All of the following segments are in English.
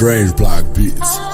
Strange Block Beats.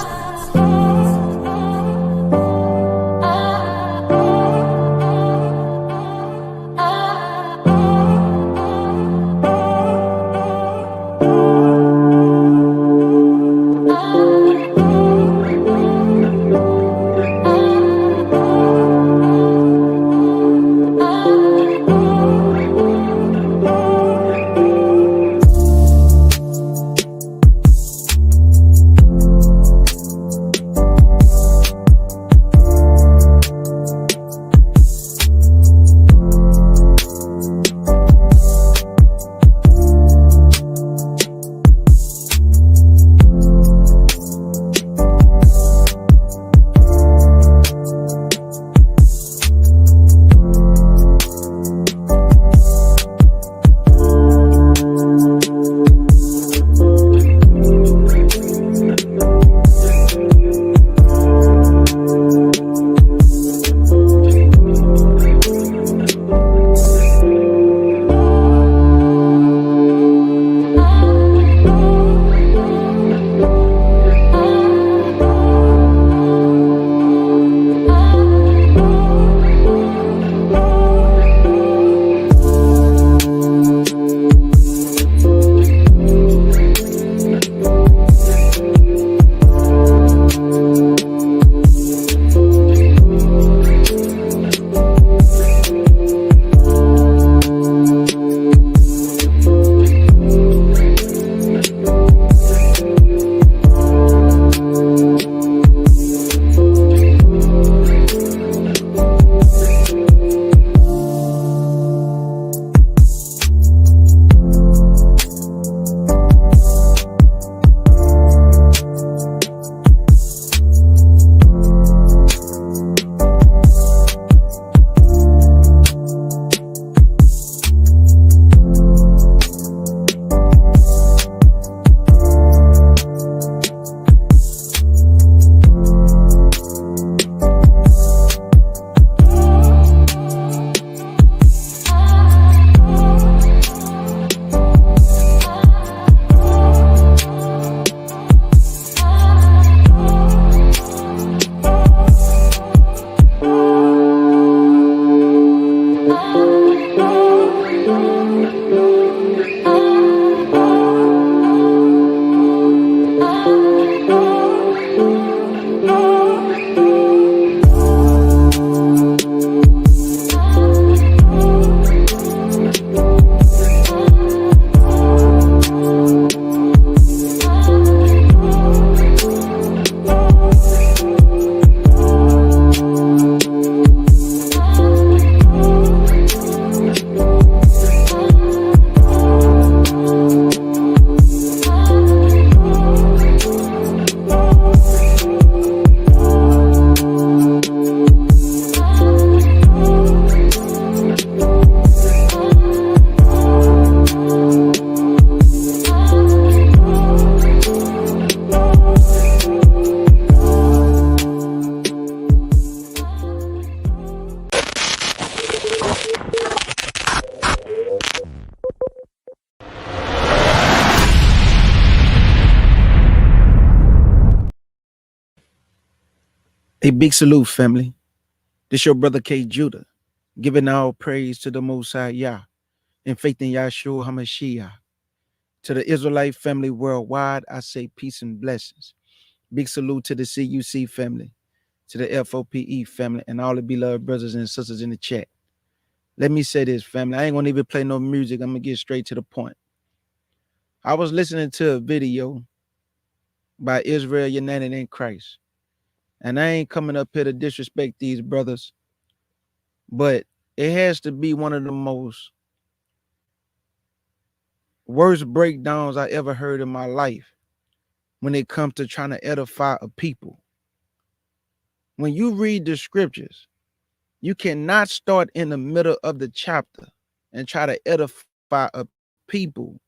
A big salute, family. This your brother K. Judah, giving all praise to the Most High Yah, and faith in Yahshua HaMashiach. To the Israelite family worldwide, I say peace and blessings. Big salute to the CUC family, to the FOPE family, and all the beloved brothers and sisters in the chat. Let me say this, family. I ain't gonna even play no music. I'm gonna get straight to the point. I was listening to a video by Israel United in Christ. And I ain't coming up here to disrespect these brothers, but it has to be one of the most worst breakdowns I ever heard in my life when it comes to trying to edify a people. When you read the scriptures, you cannot start in the middle of the chapter and try to edify a people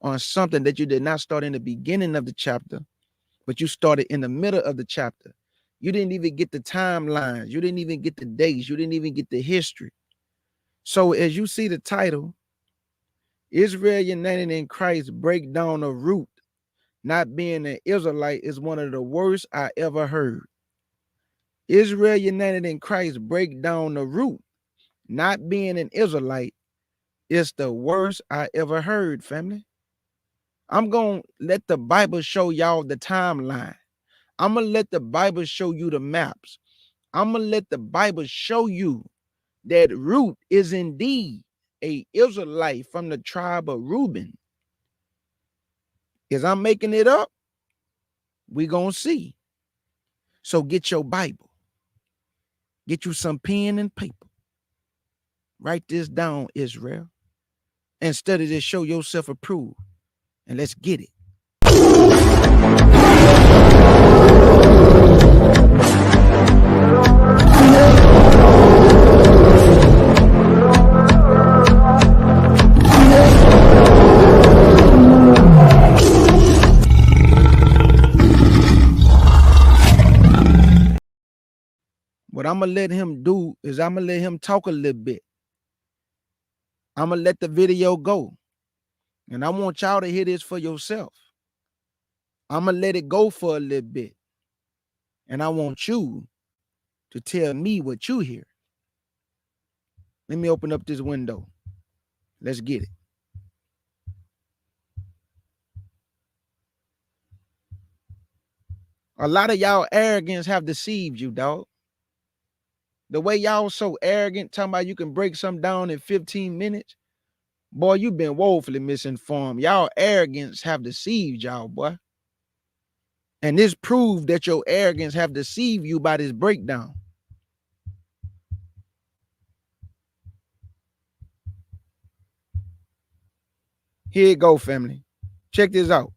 on something that you did not start in the beginning of the chapter but you started in the middle of the chapter. You didn't even get the timelines. You didn't even get the dates. You didn't even get the history. So as you see the title, Israel United in Christ Breakdown of Root, not being an Israelite, is one of the worst I ever heard. Israel United in Christ Breakdown of Root, not being an Israelite, is the worst I ever heard, family. I'm going to let the Bible show y'all the timeline. I'm going to let the Bible show you the maps. I'm going to let the Bible show you that Ruth is indeed a Israelite from the tribe of Reuben. Is I'm making it up? We going to see. So get your Bible. Get you some pen and paper. Write this down, Israel. And study this, show yourself approved. And let's get it. What I'm going to let him do is I'm going to let him talk a little bit. I'm going to let the video go. And I want y'all to hear this for yourself. I'm going to let it go for a little bit. And I want you to tell me what you hear. Let me open up this window. Let's get it. A lot of y'all arrogance have deceived you, dog. The way y'all so arrogant, talking about you can break something down in 15 minutes. Boy, you've been woefully misinformed. Y'all arrogance have deceived y'all, boy. And this proved that your arrogance have deceived you by this breakdown. Here you go, family. Check this out.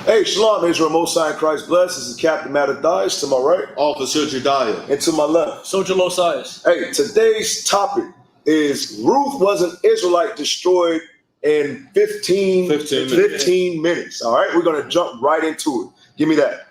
Hey, Shalom, Israel, Most High in Christ bless. This is Captain Mattathias to my right. Officer Jediah. And to my left. Soldier Losias. Hey, today's topic is Ruth was an Israelite destroyed in 15 minutes. All right, we're going to jump right into it. Give me that.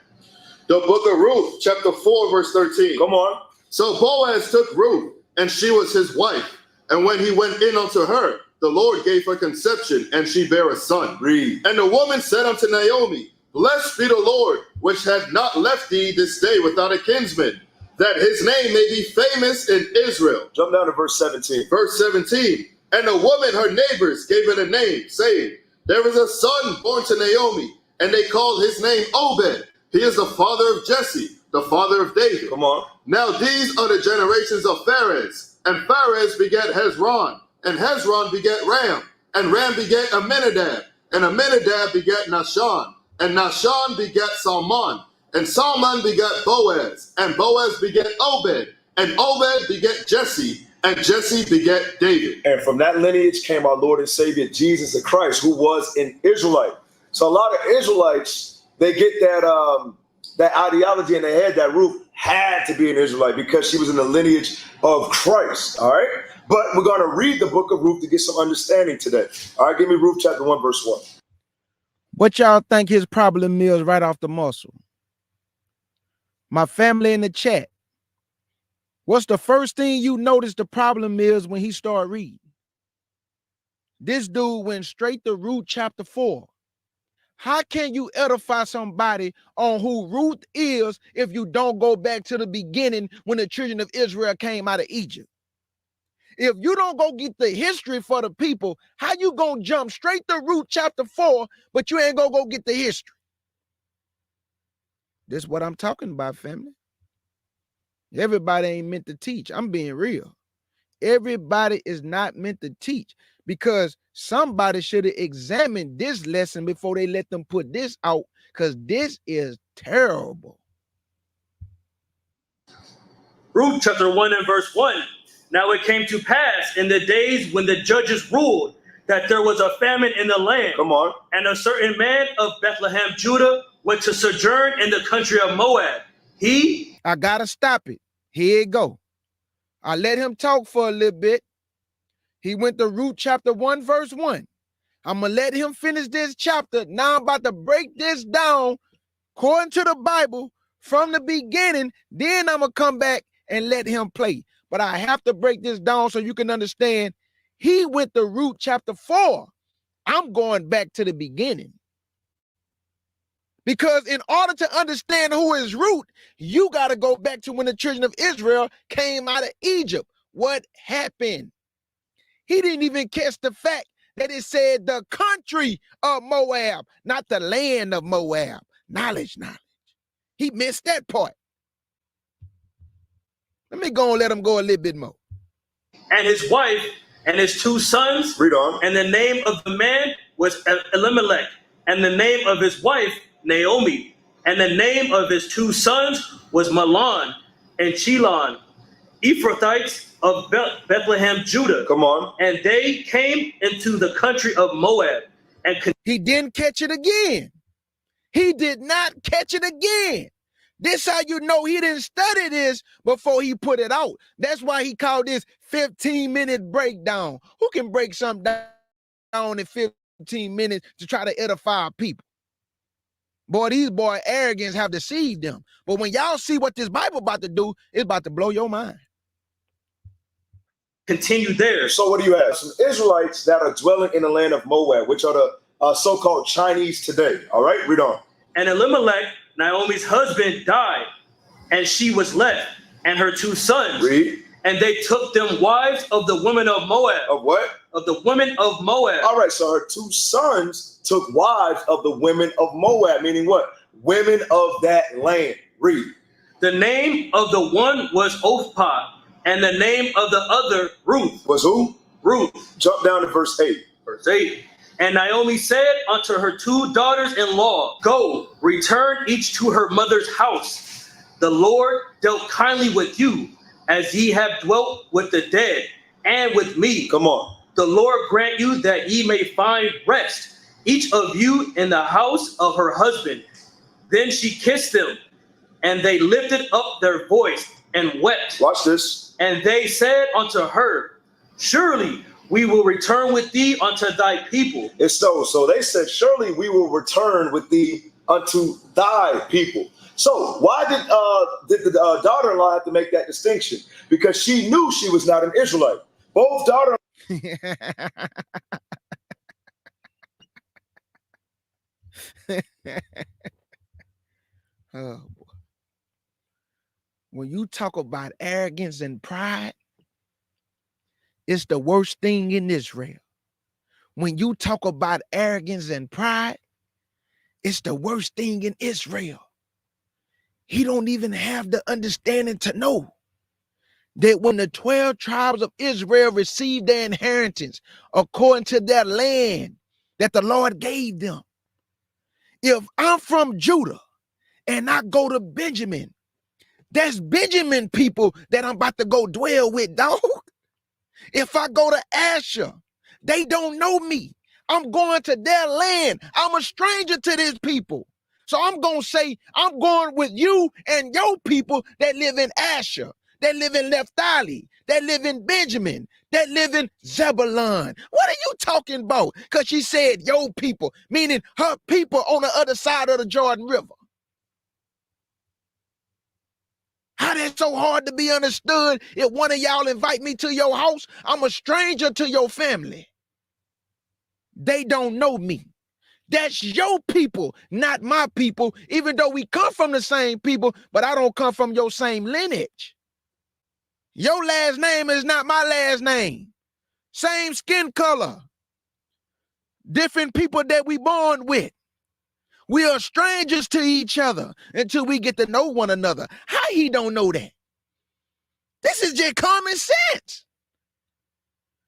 The Book of Ruth, chapter 4, verse 13. Come on. So Boaz took Ruth, and she was his wife. And when he went in unto her, the Lord gave her conception, and she bare a son. Read. And the woman said unto Naomi, Blessed be the Lord, which hath not left thee this day without a kinsman, that his name may be famous in Israel. Jump down to verse 17. Verse 17. And the woman, her neighbors, gave it a name, saying, There is a son born to Naomi, and they called his name Obed. He is the father of Jesse, the father of David. Come on. Now these are the generations of Pharez, and Pharez begat Hezron, and Hezron begat Ram, and Ram begat Amminadab, and Amminadab begat Nahshon, and Nahshon begat Salmon, and Salmon begat Boaz, and Boaz begat Obed, and Obed begat Jesse, and Jesse begat David. And from that lineage came our Lord and Savior Jesus the Christ, who was an Israelite. So a lot of Israelites, they get that ideology in their head that Ruth had to be an Israelite because she was in the lineage of Christ. All right. But we're going to read the book of Ruth to get some understanding today. All right. Give me Ruth chapter 1, verse 1. What y'all think his problem is right off the muscle? My family in the chat. What's the first thing you notice the problem is when he started reading? This dude went straight to Ruth chapter 4. How can you edify somebody on who Ruth is if you don't go back to the beginning when the children of Israel came out of Egypt? If you don't go get the history for the people, how you gonna jump straight to Ruth chapter 4, but you ain't gonna go get the history? This is what I'm talking about, family. Everybody ain't meant to teach. I'm being real. Everybody is not meant to teach because somebody should have examined this lesson before they let them put this out, because this is terrible. Ruth chapter 1 and verse 1. Now it came to pass in the days when the judges ruled that there was a famine in the land. Come on. And a certain man of Bethlehem, Judah, went to sojourn in the country of Moab. I gotta stop it. Here it go. I let him talk for a little bit. He went to Ruth chapter 1, verse 1. I'm gonna let him finish this chapter. Now I'm about to break this down according to the Bible from the beginning. Then I'm gonna come back and let him play. But I have to break this down so you can understand. He went to Ruth chapter 4. I'm going back to the beginning. Because in order to understand who is Ruth, you got to go back to when the children of Israel came out of Egypt. What happened? He didn't even catch the fact that it said the country of Moab, not the land of Moab. Knowledge. He missed that part. Let me go and let him go a little bit more. And his wife and his 2 sons. Read on. And the name of the man was Elimelech, and the name of his wife Naomi, and the name of his 2 sons was Mahlon and Chilon, Ephrathites of Bethlehem, Judah. Come on. And they came into the country of Moab. And he didn't catch it again. He did not catch it again. This how you know he didn't study this before he put it out. That's why he called this 15-minute breakdown. Who can break something down in 15 minutes to try to edify people? Boy, these arrogance have deceived them. But when y'all see what this Bible about to do, it's about to blow your mind. Continue there. So what do you have? Some Israelites that are dwelling in the land of Moab, which are the so-called Chinese today. All right, read on. And Elimelech, Naomi's husband, died, and she was left, and her 2 sons. Read. And they took them wives of the women of Moab. Of what? Of the women of Moab. All right, so her 2 sons took wives of the women of Moab, meaning what? Women of that land. Read. The name of the one was Ophah, and the name of the other Ruth. Was who? Ruth. Jump down to verse 8. Verse 8. And Naomi said unto her 2 daughters-in-law, Go, return each to her mother's house. The Lord dealt kindly with you, as ye have dwelt with the dead, and with me. Come on. The Lord grant you that ye may find rest, each of you in the house of her husband. Then she kissed them, and they lifted up their voice and wept. Watch this. And they said unto her, Surely we will return with thee unto thy people. It's so they said, surely we will return with thee unto thy people. So why did the daughter-in-law have to make that distinction? Because she knew she was not an Israelite. Both daughter. Oh, boy. When you talk about arrogance and pride, it's the worst thing in Israel. When you talk about arrogance and pride, it's the worst thing in Israel. He don't even have the understanding to know that when the 12 tribes of Israel received their inheritance according to their land that the Lord gave them, if I'm from Judah and I go to Benjamin, that's Benjamin people that I'm about to go dwell with, dog. If I go to Asher, they don't know me. I'm going to their land. I'm a stranger to these people. So I'm going to say, I'm going with you and your people that live in Asher, that live in Naphtali, that live in Benjamin, that live in Zebulun. What are you talking about? Because she said your people, meaning her people on the other side of the Jordan River. How that's so hard to be understood? If one of y'all invite me to your house, I'm a stranger to your family. They don't know me. That's your people, not my people, even though we come from the same people, but I don't come from your same lineage. Your last name is not my last name. Same skin color. Different people that we born with. We are strangers to each other until we get to know one another. How he don't know that? This is just common sense.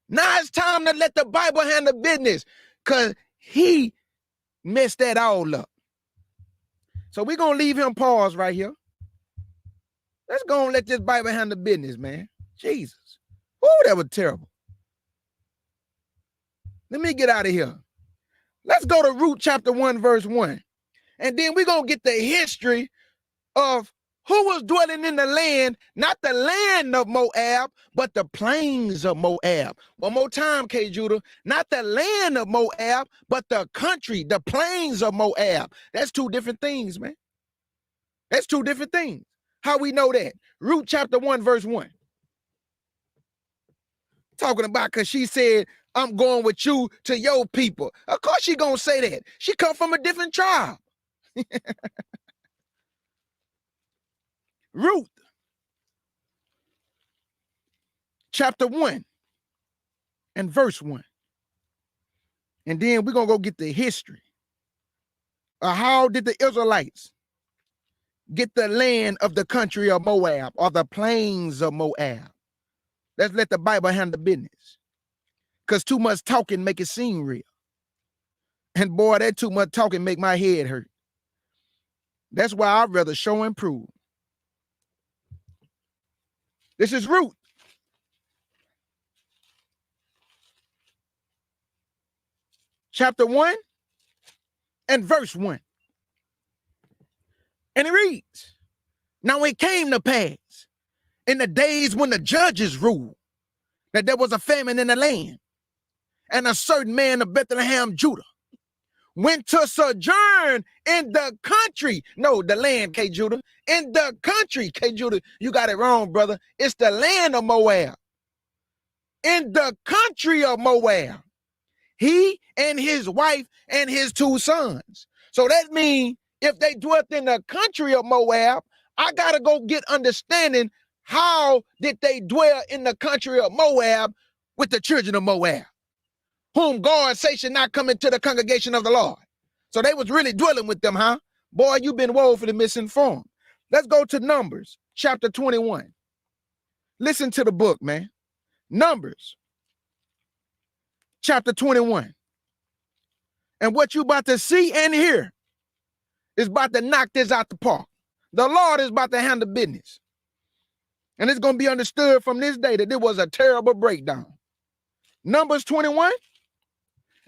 Now it's time to let the Bible handle business because he messed that all up. So we're going to leave him pause right here. Let's go and let this Bible handle business, man. Jesus. Oh, that was terrible. Let me get out of here. Let's go to Ruth chapter 1, verse 1. And then we're going to get the history of who was dwelling in the land, not the land of Moab, but the plains of Moab. One more time, K. Judah. Not the land of Moab, but the country, the plains of Moab. That's two different things, man. That's two different things. How we know that? Ruth chapter 1, verse 1. Talking about because she said, I'm going with you to your people. Of course she gonna say that. She come from a different tribe. Ruth chapter 1 and verse 1. And then we're gonna go get the history of how did the Israelites get the land of the country of Moab or the plains of Moab. Let's let the Bible handle business. Because too much talking make it seem real. And boy, that too much talking make my head hurt. That's why I'd rather show and prove. This is Ruth. Chapter 1 and verse 1. And it reads, now it came to pass in the days when the judges ruled that there was a famine in the land, and a certain man of Bethlehem, Judah, went to sojourn in the country. No, the land, K. Judah. In the country, K. Judah. You got it wrong, brother. It's the land of Moab. In the country of Moab. He and his wife and his 2 sons. So that means if they dwelt in the country of Moab, I got to go get understanding how did they dwell in the country of Moab with the children of Moab, whom God say should not come into the congregation of the Lord. So they was really dwelling with them, huh? Boy, you've been woefully misinformed. Let's go to Numbers chapter 21. Listen to the book, man. Numbers chapter 21. And what you about to see and hear is about to knock this out the park. The Lord is about to handle business. And it's going to be understood from this day that it was a terrible breakdown. Numbers 21.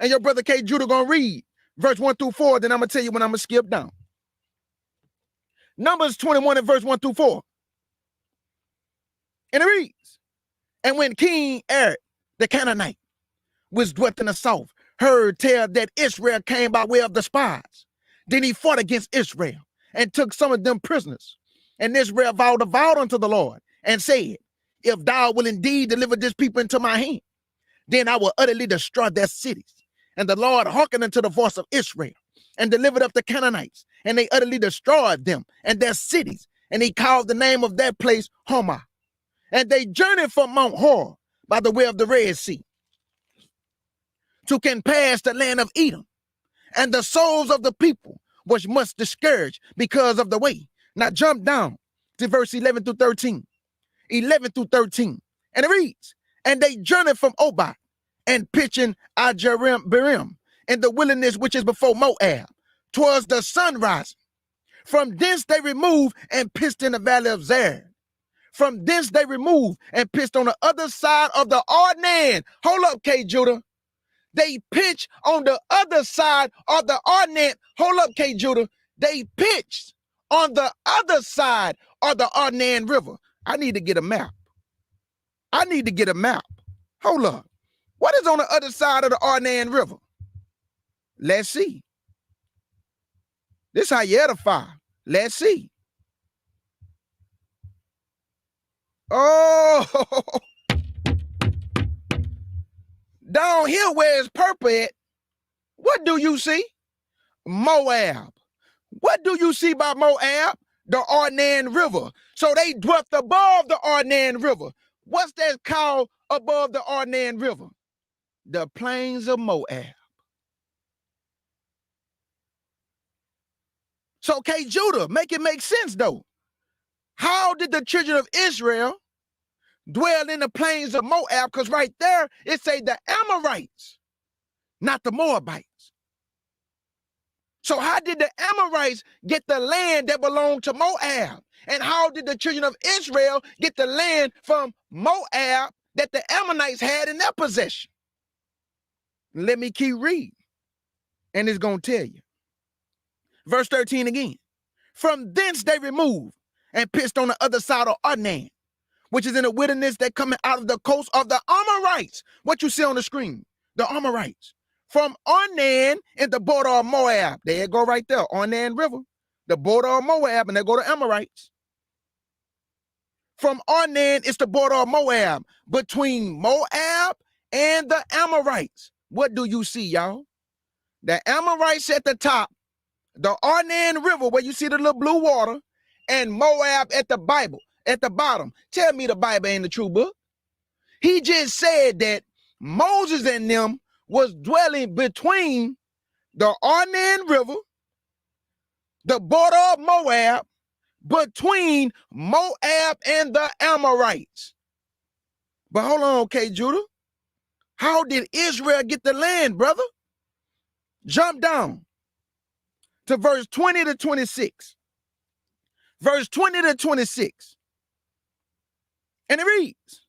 And your brother K. Judah going to read verse 1 through 4. Then I'm going to tell you when I'm going to skip down. Numbers 21 and verse 1 through 4. And it reads, and when King Eric, the Canaanite, which dwelt in the south, heard tell that Israel came by way of the spies, then he fought against Israel and took some of them prisoners. And Israel vowed a vow unto the Lord and said, if thou will indeed deliver this people into my hand, then I will utterly destroy their cities. And the Lord hearkened unto the voice of Israel and delivered up the Canaanites, and they utterly destroyed them and their cities. And he called the name of that place Homa. And they journeyed from Mount Hor by the way of the Red Sea to can pass the land of Edom. And the souls of the people was much discouraged because of the way. Now jump down to verse 11 through 13. 11 through 13. And it reads, and they journeyed from Moabite and pitching Ajerim in the wilderness which is before Moab, towards the sunrise. From thence they removed and pitched in the valley of Zer. From thence they removed and pitched on the other side of the Arnon. Hold up, K. Judah. They pitched on the other side of the Arnon. Hold up, K. Judah. They pitched on the other side of the Arnon River. I need to get a map. I need to get a map. Hold up. What is on the other side of the Arnon River? Let's see. This how you edify. Let's see. Oh, down here where it's purple at, what do you see? Moab. What do you see by Moab? The Arnon River. So they dwelt above the Arnon River. What's that called above the Arnon River? The plains of Moab. So K. Judah, make it make sense though. How did the children of Israel dwell in the plains of Moab? Because right there, it say the Amorites, not the Moabites. So how did the Amorites get the land that belonged to Moab? And how did the children of Israel get the land from Moab that the Ammonites had in their possession? Let me keep reading. And it's going to tell you. Verse 13 again. From thence they removed and pitched on the other side of Arnan, which is in the wilderness that coming out of the coast of the Amorites. What you see on the screen, the Amorites. From Arnan in the border of Moab. There you go right there, Arnan River. The border of Moab, and they go to Amorites. From Arnan is the border of Moab, between Moab and the Amorites. What do you see, y'all? The Amorites at the top, the Arnan River, where you see the little blue water, and Moab at the bottom. Tell me the Bible ain't the true book. He just said that Moses and them was dwelling between the Arnan River, the border of Moab, between Moab and the Amorites. But hold on, okay, Judah. How did Israel get the land, brother? Jump down to verse 20 to 26. Verse 20 to 26. And it reads,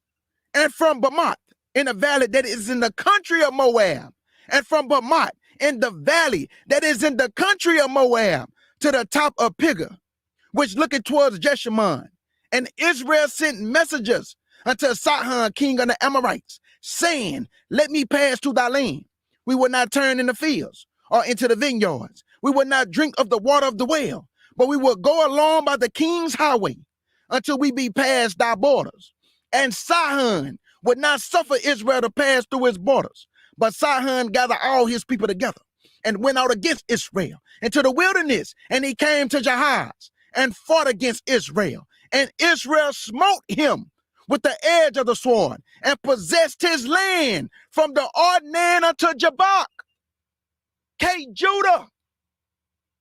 and from Bamoth in the valley that is in the country of Moab, and from Bamoth in the valley that is in the country of Moab, to the top of Pigah, which looketh towards Jeshimon. And Israel sent messengers unto Sihon, king of the Amorites, saying, let me pass to thy land. We will not turn in the fields or into the vineyards. We will not drink of the water of the well, but we will go along by the king's highway until we be past thy borders. And Sihon would not suffer Israel to pass through his borders. But Sihon gathered all his people together and went out against Israel into the wilderness. And he came to Jahaz and fought against Israel. And Israel smote him with the edge of the sword and possessed his land from the Arnan unto Jabbok. K. Judah,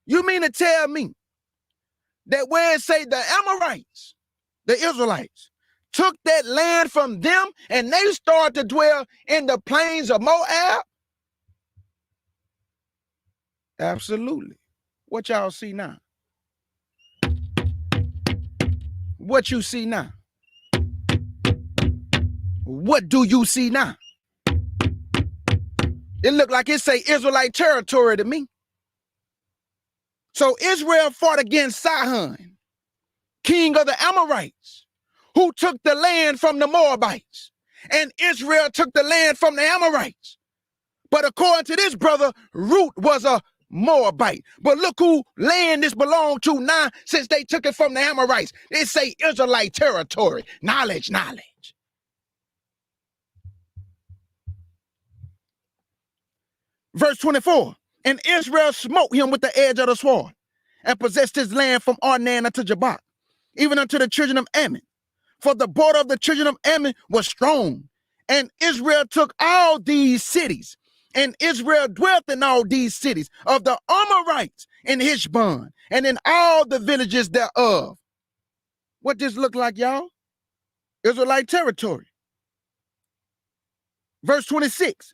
you mean to tell me that where it say the Amorites, the Israelites, took that land from them and they started to dwell in the plains of Moab? Absolutely. What y'all see now? What you see now? What do you see now? It looked like it say Israelite territory to me. So Israel fought against Sihon, king of the Amorites, who took the land from the Moabites. And Israel took the land from the Amorites. But according to this brother, Ruth was a Moabite. But look who land this belonged to now, since they took it from the Amorites. They say Israelite territory. Knowledge. Verse 24, and Israel smote him with the edge of the sword and possessed his land from Arnan unto Jabbok, even unto the children of Ammon. For the border of the children of Ammon was strong. And Israel took all these cities. And Israel dwelt in all these cities of the Amorites in Heshbon and in all the villages thereof. What this look like, y'all? Israelite territory. Verse 26,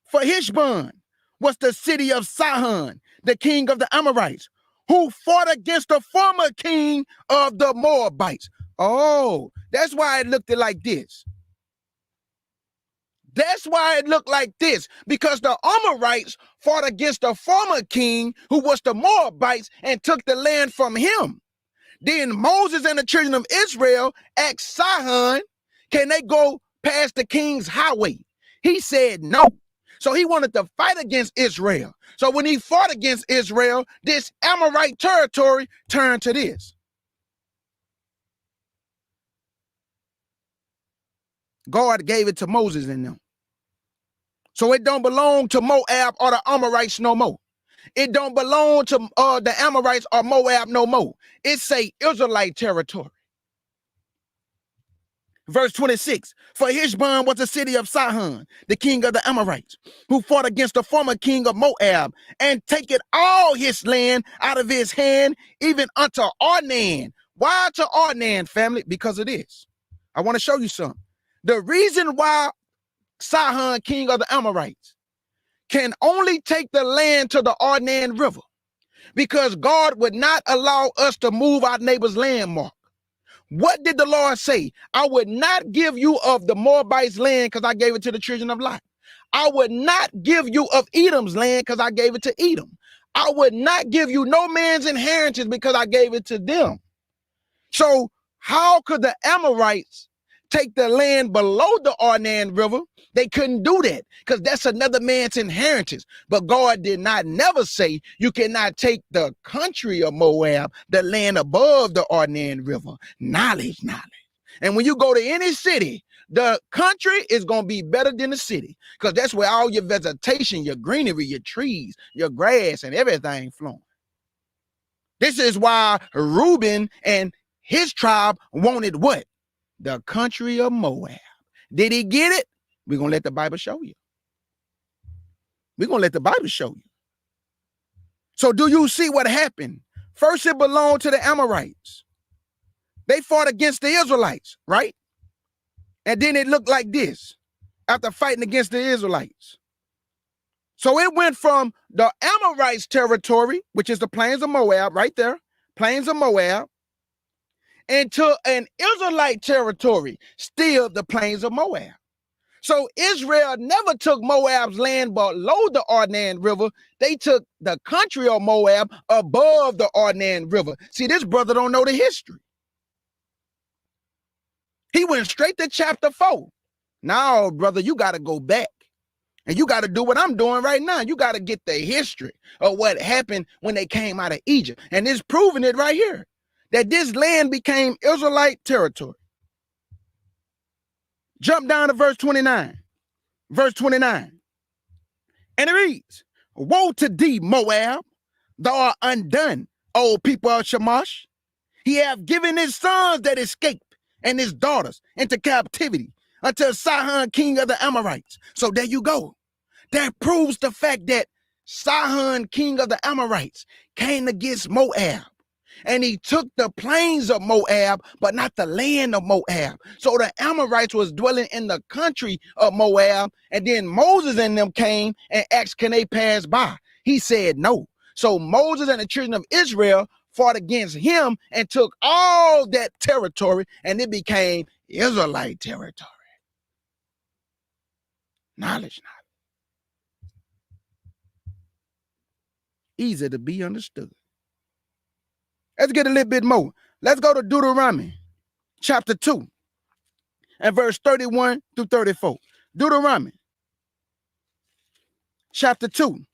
for Heshbon was the city of Sihon, the king of the Amorites, who fought against the former king of the Moabites. Oh, that's why it looked like this. That's why it looked like this, because the Amorites fought against the former king, who was the Moabites, and took the land from him. Then Moses and the children of Israel asked Sihon, can they go past the king's highway? He said no. So he wanted to fight against Israel. So when he fought against Israel, this Amorite territory turned to this. God gave it to Moses and them. So it don't belong to Moab or the Amorites no more. It don't belong to the Amorites or Moab no more. It's a Israelite territory. Verse 26, for Heshbon was the city of Sihon, the king of the Amorites, who fought against the former king of Moab, and taken all his land out of his hand, even unto Arnan. Why to Arnan, family? Because of this. I want to show you something. The reason why Sihon, king of the Amorites, can only take the land to the Arnan River, because God would not allow us to move our neighbor's landmark. What did the Lord say? I would not give you of the Moabites' land because I gave it to the children of Lot. I would not give you of Edom's land because I gave it to Edom. I would not give you no man's inheritance because I gave it to them. So how could the Amorites take the land below the Arnon River? They couldn't do that because that's another man's inheritance. But God did not never say you cannot take the country of Moab, the land above the Arnon River. Knowledge. And when you go to any city, the country is going to be better than the city because that's where all your vegetation, your greenery, your trees, your grass, and everything flowing. This is why Reuben and his tribe wanted what? The country of Moab. Did he get it? We're going to let the Bible show you. We're going to let the Bible show you. So do you see what happened? First, it belonged to the Amorites. They fought against the Israelites, right? And then it looked like this after fighting against the Israelites. So it went from the Amorites' territory, which is the plains of Moab, right there, plains of Moab, into an Israelite territory, still the plains of Moab. So Israel never took Moab's land below the Arnon River. They took the country of Moab above the Arnon River. See, this brother don't know the history. He went straight to chapter 4. Now, brother, you got to go back. And you got to do what I'm doing right now. You got to get the history of what happened when they came out of Egypt. And it's proving it right here, that this land became Israelite territory. Jump down to verse 29. Verse 29. And it reads, woe to thee, Moab, thou art undone, O people of Shamash. He hath given his sons that escaped and his daughters into captivity until Sihon, king of the Amorites. So there you go. That proves the fact that Sihon, king of the Amorites, came against Moab. And he took the plains of Moab, but not the land of Moab. So the Amorites was dwelling in the country of Moab. And then Moses and them came and asked, can they pass by? He said no. So Moses and the children of Israel fought against him and took all that territory, and it became Israelite territory. Knowledge. Easy to be understood. Let's get a little bit more. Let's go to Deuteronomy chapter 2 and verse 31 through 34. Deuteronomy chapter 2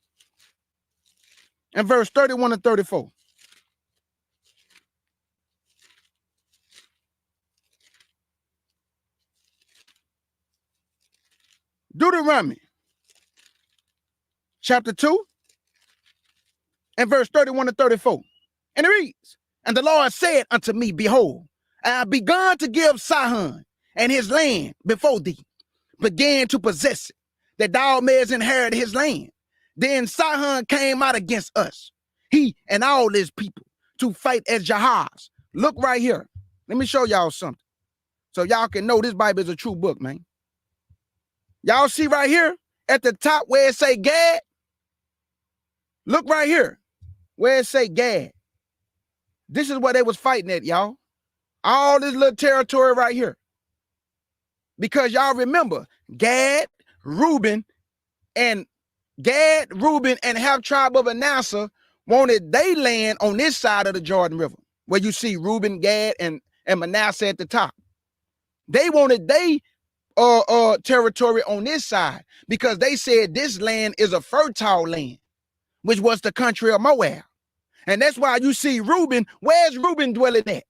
and verse 31 and 34. Deuteronomy chapter 2 and verse 31 and 34. And it reads, and the Lord said unto me, behold, I have begun to give Sihon and his land before thee, began to possess it, that thou mayest inherit his land. Then Sihon came out against us, he and all his people, to fight at Jahaz. Look right here. Let me show y'all something, so y'all can know this Bible is a true book, man. Y'all see right here at the top where it say Gad? Look right here where it say Gad. This is what they was fighting at, y'all. All this little territory right here. Because y'all remember, Gad, Reuben, and half tribe of Manasseh wanted they land on this side of the Jordan River, where you see Reuben, Gad, and Manasseh at the top. They wanted they territory on this side because they said this land is a fertile land, which was the country of Moab. And that's why you see Reuben. Where's Reuben dwelling at?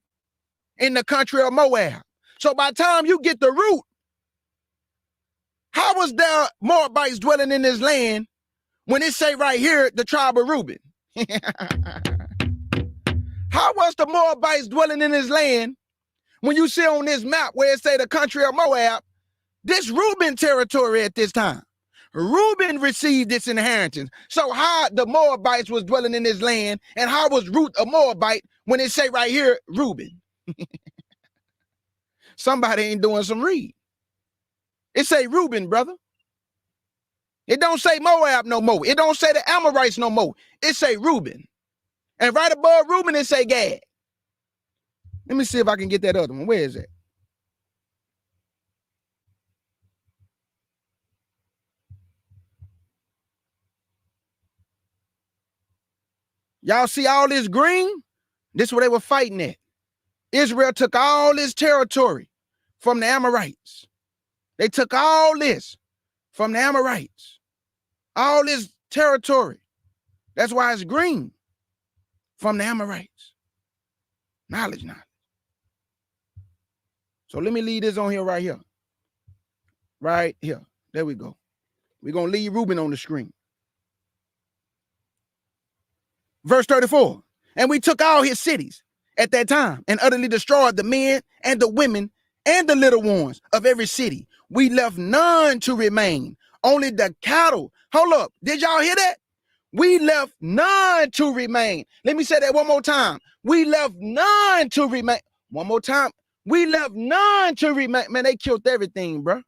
In the country of Moab. So by the time you get the root, how was there Moabites dwelling in this land when it say right here, the tribe of Reuben? How was the Moabites dwelling in this land when you see on this map where it say the country of Moab, this Reuben territory at this time? Reuben received this inheritance. So how the Moabites was dwelling in this land, and how was Ruth a Moabite when it say right here, Reuben? Somebody ain't doing some read. It say Reuben, brother. It don't say Moab no more. It don't say the Amorites no more. It say Reuben. And right above Reuben, it say Gad. Let me see if I can get that other one. Where is it? Y'all see all this green? This is where they were fighting at. Israel took all this territory from the Amorites. They took all this from the Amorites. All this territory. That's why it's green. From the Amorites. Knowledge. So let me leave this on here right here. Right here. There we go. We're going to leave Reuben on the screen. Verse 34. And we took all his cities at that time and utterly destroyed the men and the women and the little ones of every city. We left none to remain, only the cattle. Hold up. Did y'all hear that? We left none to remain. Let me say that one more time. We left none to remain. One more time. We left none to remain. Man, they killed everything, bro.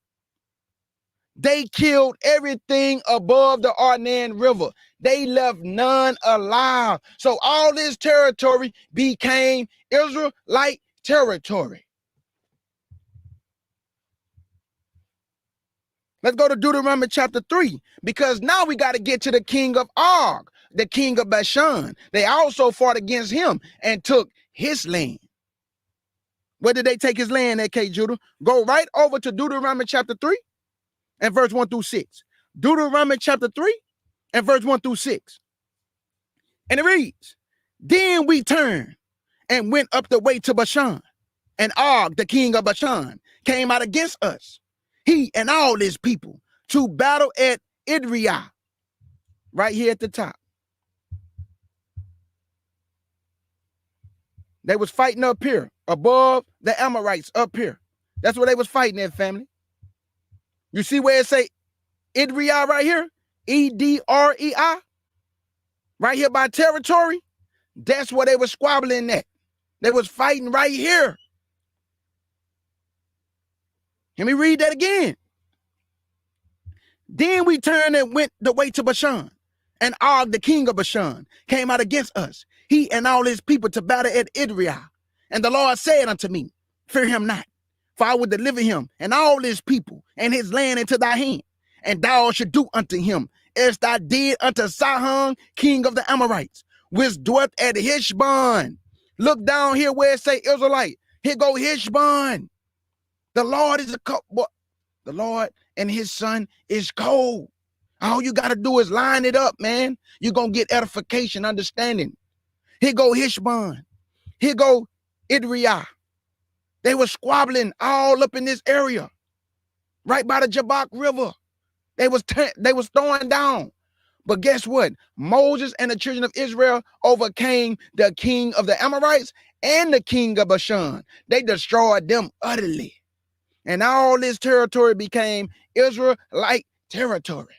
They killed everything above the Arnon River. They left none alive. So all this territory became Israelite territory. Let's go to Deuteronomy chapter 3, because now we got to get to the king of Og, the king of Bashan. They also fought against him and took his land. Where did they take his land at, K. Judah? Go right over to Deuteronomy chapter 3 and verse 1 through 6. Deuteronomy chapter 3 and verse 1 through 6. And it reads, Then we turned and went up the way to Bashan, and Og, the king of Bashan, came out against us, he and all his people, to battle at Idriah, right here at the top. They was fighting up here, above the Amorites up here. That's where they was fighting at, family. You see where it say Idriah right here? E-D-R-E-I? Right here by territory? That's where they was squabbling at. They was fighting right here. Let me read that again. Then we turned and went the way to Bashan, and Og, the king of Bashan, came out against us, he and all his people, to battle at Idriah. And the Lord said unto me, Fear him not, for I will deliver him and all his people and his land into thy hand, and thou should do unto him as thou did unto Sihon, king of the Amorites, which dwelt at Heshbon. Look down here where it say Israelite. Here go Heshbon. The Lord is the Lord and his son is cold. All you got to do is line it up, man. You're going to get edification, understanding. Here go Heshbon. Here go Idriah. They were squabbling all up in this area, right by the Jabbok River. They was throwing down. But guess what? Moses and the children of Israel overcame the king of the Amorites and the king of Bashan. They destroyed them utterly. And all this territory became Israelite territory.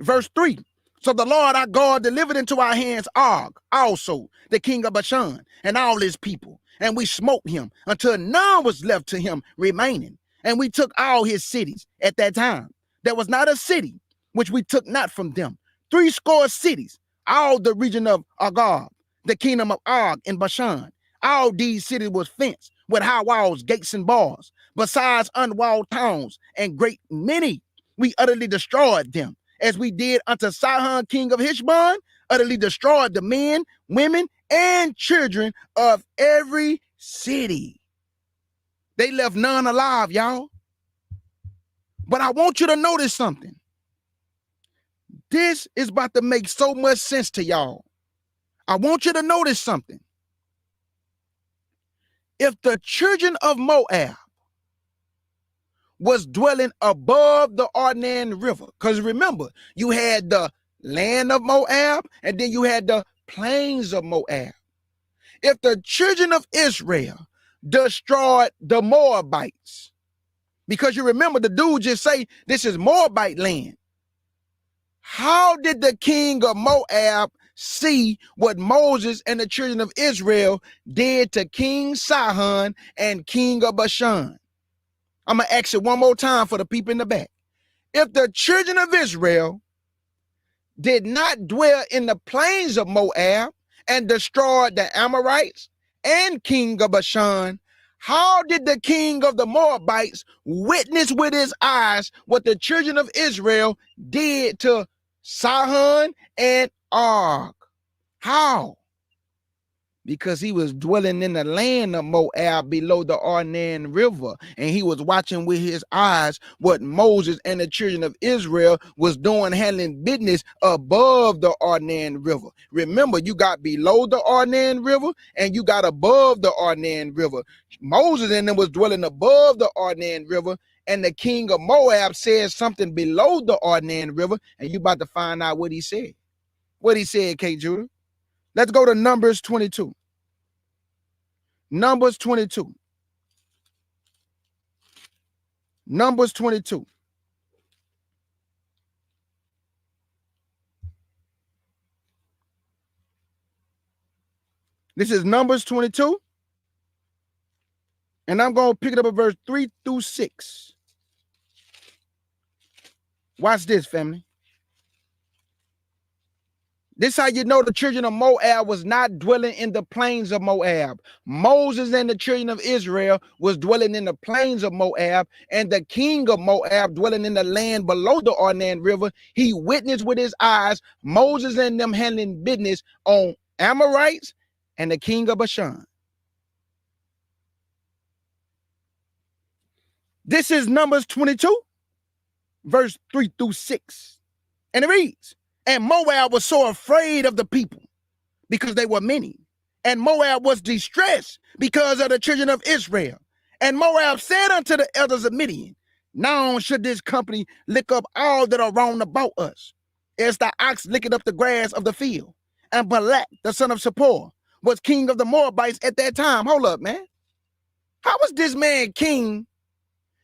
Verse 3. So the Lord our God delivered into our hands Og, also the king of Bashan, and all his people. And we smote him until none was left to him remaining. And we took all his cities at that time. There was not a city which we took not from them. 80 cities, all the region of Agag, the kingdom of Og in Bashan. All these cities was fenced with high walls, gates, and bars, besides unwalled towns, and great many. We utterly destroyed them, as we did unto Sihon, king of Heshbon, utterly destroyed the men, women, and children of every city. They left none alive, y'all. But I want you to notice something. This is about to make so much sense to y'all. I want you to notice something. If the children of Moab was dwelling above the Arnon River, because remember, you had the land of Moab and then you had the plains of Moab. If the children of Israel destroyed the Moabites, because you remember the dude just say this is Moabite land, how did the king of Moab see what Moses and the children of Israel did to King Sihon and king of Bashan? I'm going to ask it one more time for the people in the back. If the children of Israel did not dwell in the plains of Moab and destroyed the Amorites and king of Bashan, how did the king of the Moabites witness with his eyes what the children of Israel did to Sihon and Og. How? Because he was dwelling in the land of Moab below the Arnon River, and he was watching with his eyes what Moses and the children of Israel was doing, handling business above the Arnon River. Remember, you got below the Arnon River and you got above the Arnon River. Moses and them was dwelling above the Arnon River, and the king of Moab said something below the Arnon River, and you about to find out what he said. What he said, K. Judah. Let's go to Numbers 22. Numbers 22. Numbers 22. This is Numbers 22. And I'm going to pick it up at verse 3 through 6. Watch this, family. This how you know the children of Moab was not dwelling in the plains of Moab. Moses and the children of Israel was dwelling in the plains of Moab, and the king of Moab dwelling in the land below the Arnon River. He witnessed with his eyes Moses and them handling business on Amorites and the king of Bashan. This is Numbers 22, verse 3 through 6. And it reads, and Moab was so afraid of the people because they were many. And Moab was distressed because of the children of Israel. And Moab said unto the elders of Midian, now should this company lick up all that are round about us, as the ox licketh up the grass of the field. And Balak, the son of Zippor, was king of the Moabites at that time. Hold up, man. How was this man king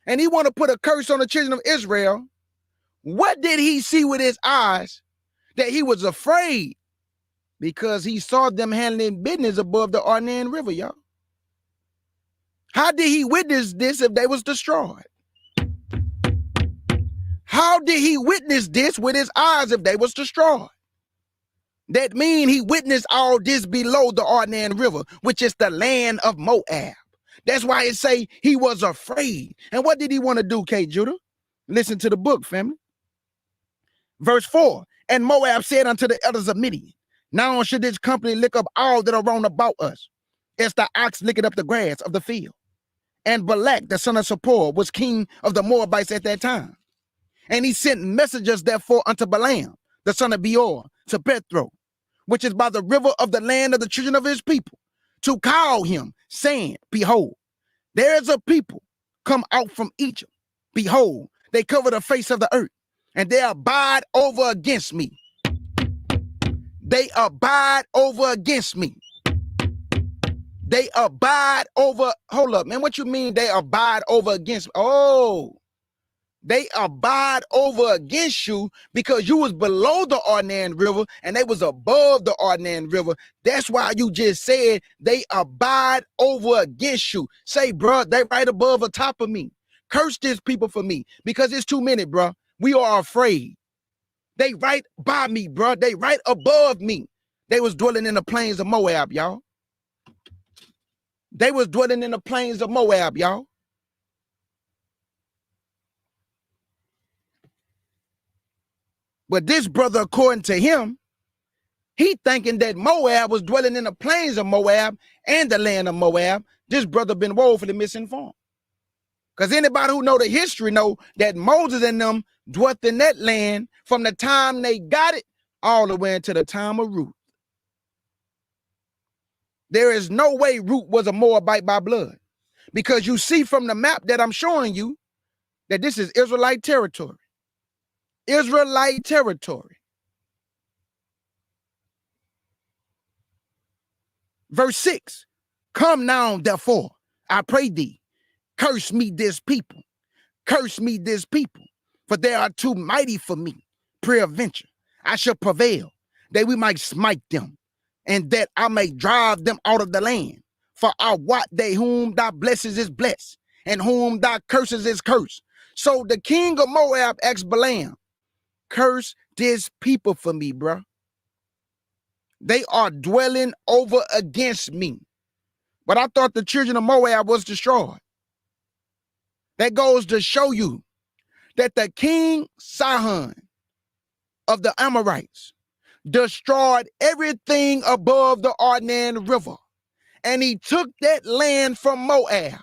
and he want to put a curse on the children of Israel? What did he see with his eyes that he was afraid? Because he saw them handling business above the Arnon River, y'all. How did he witness this if they was destroyed? How did he witness this with his eyes if they was destroyed? That mean he witnessed all this below the Arnon River, which is the land of Moab. That's why it say he was afraid. And what did he want to do, K. Judah? Listen to the book, family. Verse 4, and Moab said unto the elders of Midian, now should this company lick up all that are round about us, as the ox licketh up the grass of the field. And Balak, the son of Zippor, was king of the Moabites at that time. And he sent messengers therefore unto Balaam, the son of Beor, to Bethro, which is by the river of the land of the children of his people, to call him, saying, behold, there is a people come out from Egypt. Behold, they cover the face of the earth, and they abide over against me. They abide over against me. They abide over, hold up, man, what you mean they abide over against me? Oh, they abide over against you because you was below the Arnon River and they was above the Arnon River. That's why you just said they abide over against you. Say, bro, they right above or top of me. Curse this people for me because it's too many, bro. We are afraid. They right by me, bro. They right above me. They was dwelling in the plains of Moab, y'all. They was dwelling in the plains of Moab, y'all. But this brother, according to him, he thinking that Moab was dwelling in the plains of Moab and the land of Moab. This brother been woefully misinformed. Because anybody who know the history know that Moses and them dwelt in that land from the time they got it all the way into the time of Ruth. There is no way Ruth was a Moabite by blood, because you see from the map that I'm showing you that this is Israelite territory. Israelite territory. Verse 6, come now, therefore, I pray thee, curse me this people, curse me this people, for they are too mighty for me. Peradventure, I shall prevail, that we might smite them, and that I may drive them out of the land. For I wot they whom thou blesses is blessed, and whom thou curses is cursed. So the king of Moab asked Balaam, curse this people for me, bro. They are dwelling over against me. But I thought the children of Moab was destroyed. That goes to show you that the king Sihon of the Amorites, destroyed everything above the Arnon River, and he took that land from Moab.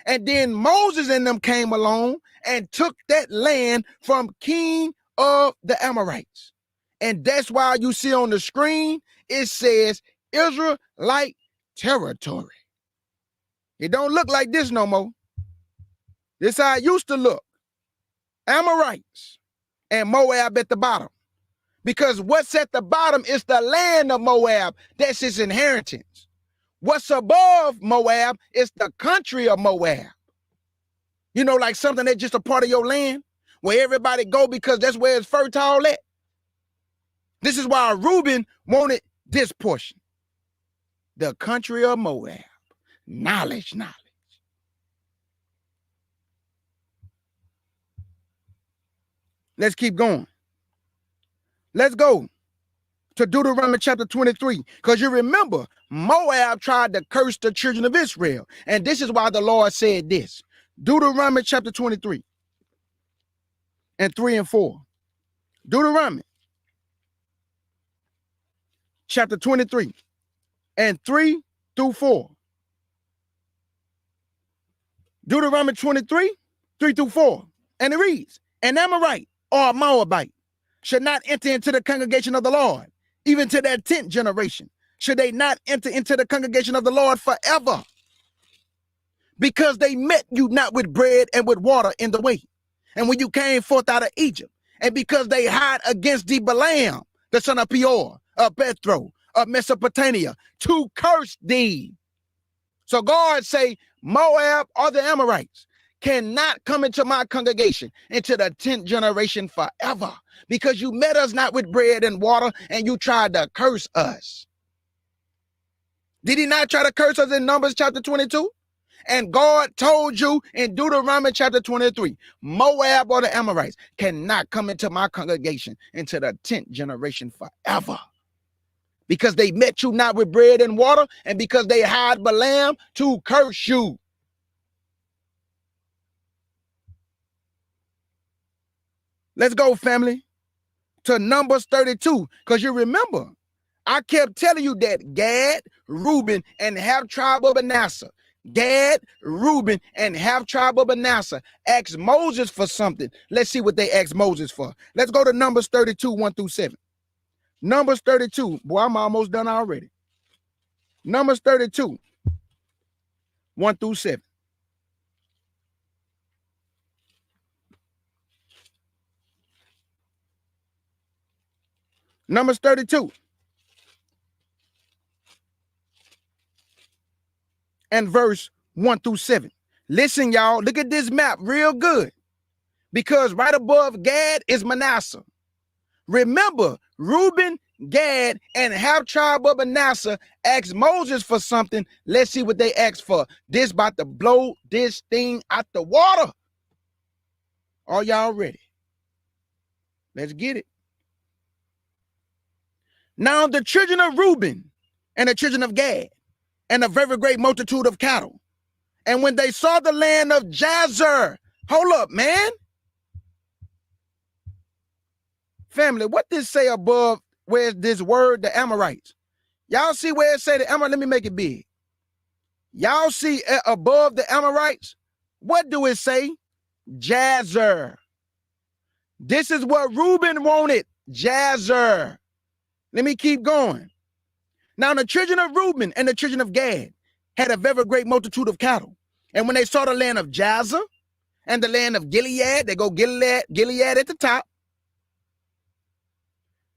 And then Moses and them came along and took that land from king of the Amorites. And that's why you see on the screen, it says Israelite territory. It don't look like this no more. This how it used to look. Amorites and Moab at the bottom. Because what's at the bottom is the land of Moab. That's his inheritance. What's above Moab is the country of Moab. You know, like something that's just a part of your land where everybody go because that's where it's fertile at. This is why Reuben wanted this portion. The country of Moab. Knowledge. Let's keep going. Let's go to Deuteronomy chapter 23. Because you remember, Moab tried to curse the children of Israel. And this is why the Lord said this. Deuteronomy chapter 23 and 3 and 4. Deuteronomy chapter 23 and 3 through 4. Deuteronomy 23, 3 through 4. And it reads, an Amorite or a Moabite should not enter into the congregation of the Lord, even to their 10th generation. Should they not enter into the congregation of the Lord forever? Because they met you not with bread and with water in the way, and when you came forth out of Egypt, and because they hied against the Balaam, the son of Peor, of Bethro, of Mesopotamia, to curse thee. So God say, Moab or the Amorites cannot come into my congregation into the 10th generation forever, because you met us not with bread and water, and you tried to curse us. Did he not try to curse us in Numbers chapter 22? And God told you in Deuteronomy chapter 23, Moab or the Amorites cannot come into my congregation into the 10th generation forever, because they met you not with bread and water, and because they hired Balaam to curse you. Let's go, family, to Numbers 32, because you remember, I kept telling you that Gad, Reuben, and half tribe of Manasseh, Gad, Reuben, and half tribe of Manasseh asked Moses for something. Let's see what they asked Moses for. Let's go to Numbers 32, 1 through 7. Numbers 32. Boy, I'm almost done already. Numbers 32, 1 through 7. Numbers 32. And verse 1 through 7. Listen, y'all, look at this map real good, because right above Gad is Manasseh. Remember, Reuben, Gad, and half tribe of Manasseh asked Moses for something. Let's see what they asked for. This about to blow this thing out the water. Are y'all ready? Let's get it. Now the children of Reuben and the children of Gad and a very great multitude of cattle, and when they saw the land of Jazer, hold up, man. Family, what this say above where's this word, the Amorites? Y'all see where it say the Amorites? Let me make it big. Y'all see above the Amorites? What do it say? Jazer. This is what Reuben wanted, Jazer. Let me keep going. Now the children of Reuben and the children of Gad had a very great multitude of cattle. And when they saw the land of Jazer and the land of Gilead, they go Gilead at the top,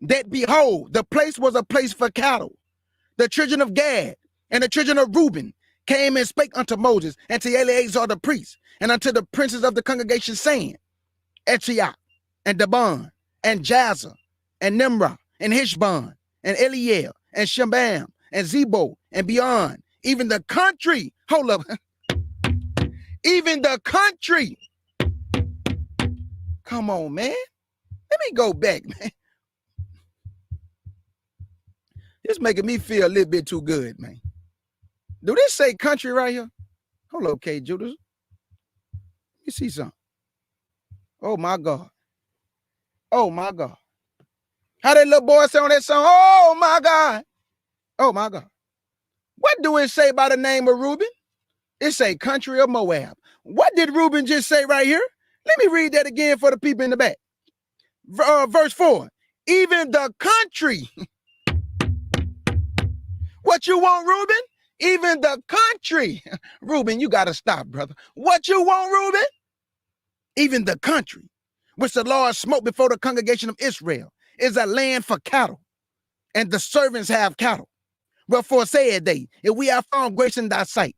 that behold, the place was a place for cattle. The children of Gad and the children of Reuben came and spake unto Moses and to Eleazar the priest and unto the princes of the congregation, saying, Etchiah and Daban and Jazer and Nimrah and Hishbon and Eliel and Shebam and Zebo and beyond, even the country. Hold up. Even the country. Come on, man. Let me go back, man. It's making me feel a little bit too good, man. Do this say country right here? Hold up, K. Judas. Let me see something. Oh, my God. Oh, my God. How that little boy say on that song? Oh my God. Oh my God. What do it say by the name of Reuben? It say country of Moab. What did Reuben just say right here? Let me read that again for the people in the back. Verse 4. Even the country. What you want, Reuben? Even the country. Reuben, you got to stop, brother. What you want, Reuben? Even the country, which the Lord smote before the congregation of Israel, is a land for cattle, and the servants have cattle. Wherefore said they, if we have found grace in thy sight,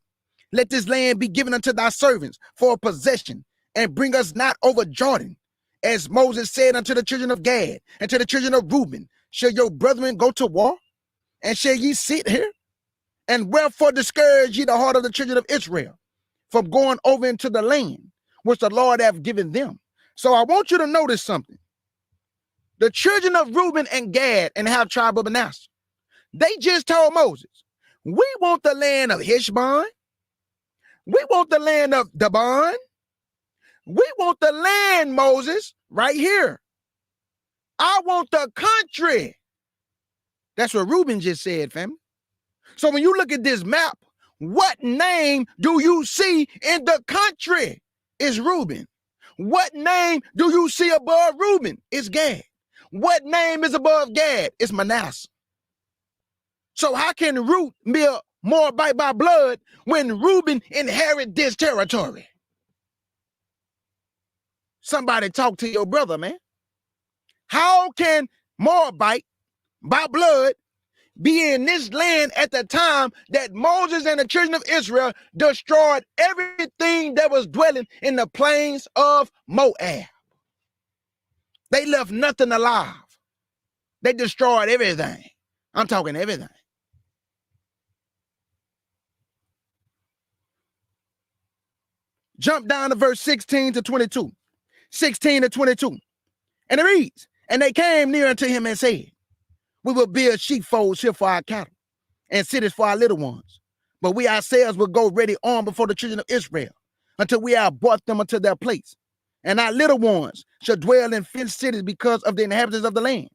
let this land be given unto thy servants for a possession, and bring us not over Jordan. As Moses said unto the children of Gad and to the children of Reuben, shall your brethren go to war? And shall ye sit here? And wherefore discourage ye the heart of the children of Israel from going over into the land which the Lord hath given them? So I want you to notice something. The children of Reuben and Gad and half tribe of Manasseh, they just told Moses, we want the land of Heshbon. We want the land of Dibon. We want the land, Moses, right here. I want the country. That's what Reuben just said, family. So when you look at this map, what name do you see in the country? It's Reuben. What name do you see above Reuben? It's Gad. What name is above Gad? It's Manasseh. So how can Ruth be a Moabite by blood when Reuben inherit this territory? Somebody talk to your brother, man. How can Moabite by blood be in this land at the time that Moses and the children of Israel destroyed everything that was dwelling in the plains of Moab? They left nothing alive. They destroyed everything. I'm talking everything. Jump down to verse 16 to 22. 16 to 22. And it reads, and they came near unto him and said, we will build sheepfolds here for our cattle and cities for our little ones. But we ourselves will go ready on before the children of Israel until we have brought them unto their place. And our little ones shall dwell in fenced cities because of the inhabitants of the land.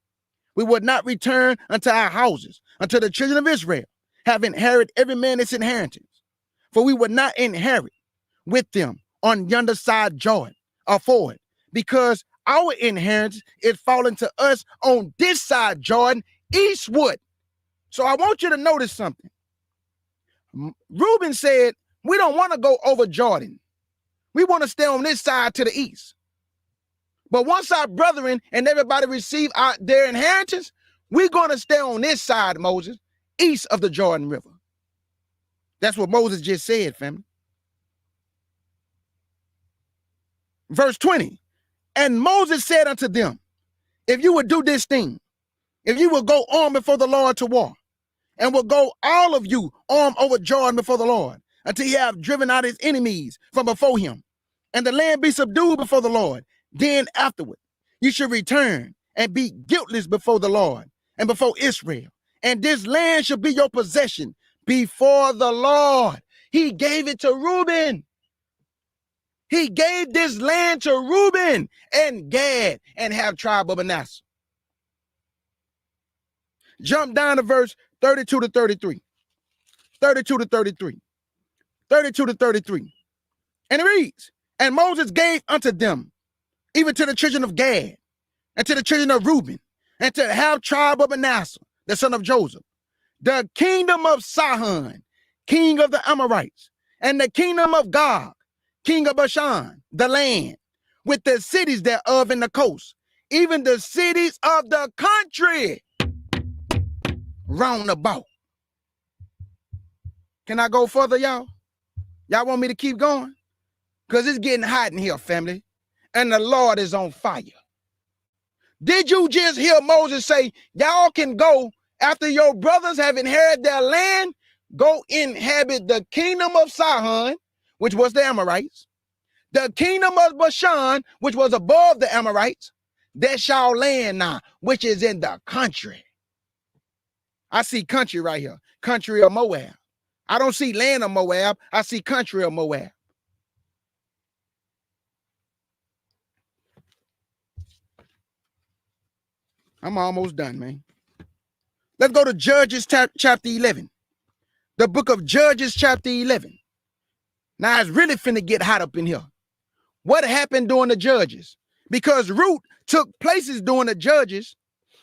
We would not return unto our houses until the children of Israel have inherited every man its inheritance. For we would not inherit with them on yonder side Jordan or forward, because our inheritance is fallen to us on this side Jordan eastward. So I want you to notice something. Reuben said, we don't want to go over Jordan. We want to stay on this side to the east. But once our brethren and everybody receive their inheritance, we're going to stay on this side, Moses, east of the Jordan River. That's what Moses just said, family. Verse 20, and Moses said unto them, if you would do this thing, if you will go on before the Lord to war, and will go all of you armed over Jordan before the Lord, until he have driven out his enemies from before him, and the land be subdued before the Lord, then afterward you should return and be guiltless before the Lord and before Israel, and this land shall be your possession before the Lord. He gave it to Reuben. He gave this land to Reuben and Gad and half tribe of Manasseh. Jump down to verse 32 to 33. 32 to 33. 32 to 33. And it reads, and Moses gave unto them, even to the children of Gad, and to the children of Reuben, and to the half tribe of Manasseh, the son of Joseph, the kingdom of Sihon, king of the Amorites, and the kingdom of Gog, king of Bashan, the land, with the cities thereof in the coast, even the cities of the country round about. Can I go further, y'all? Y'all want me to keep going? Because it's getting hot in here, family, and the Lord is on fire. Did you just hear Moses say, y'all can go after your brothers have inherited their land, go inhabit the kingdom of Sihon, which was the Amorites, the kingdom of Bashan, which was above the Amorites, that shall land now, which is in the country. I see country right here, country of Moab. I don't see land of Moab. I see country of Moab. I'm almost done, man. Let's go to Judges chapter 11. The book of Judges chapter 11. Now it's really finna get hot up in here. What happened during the Judges? Because Ruth took places during the Judges,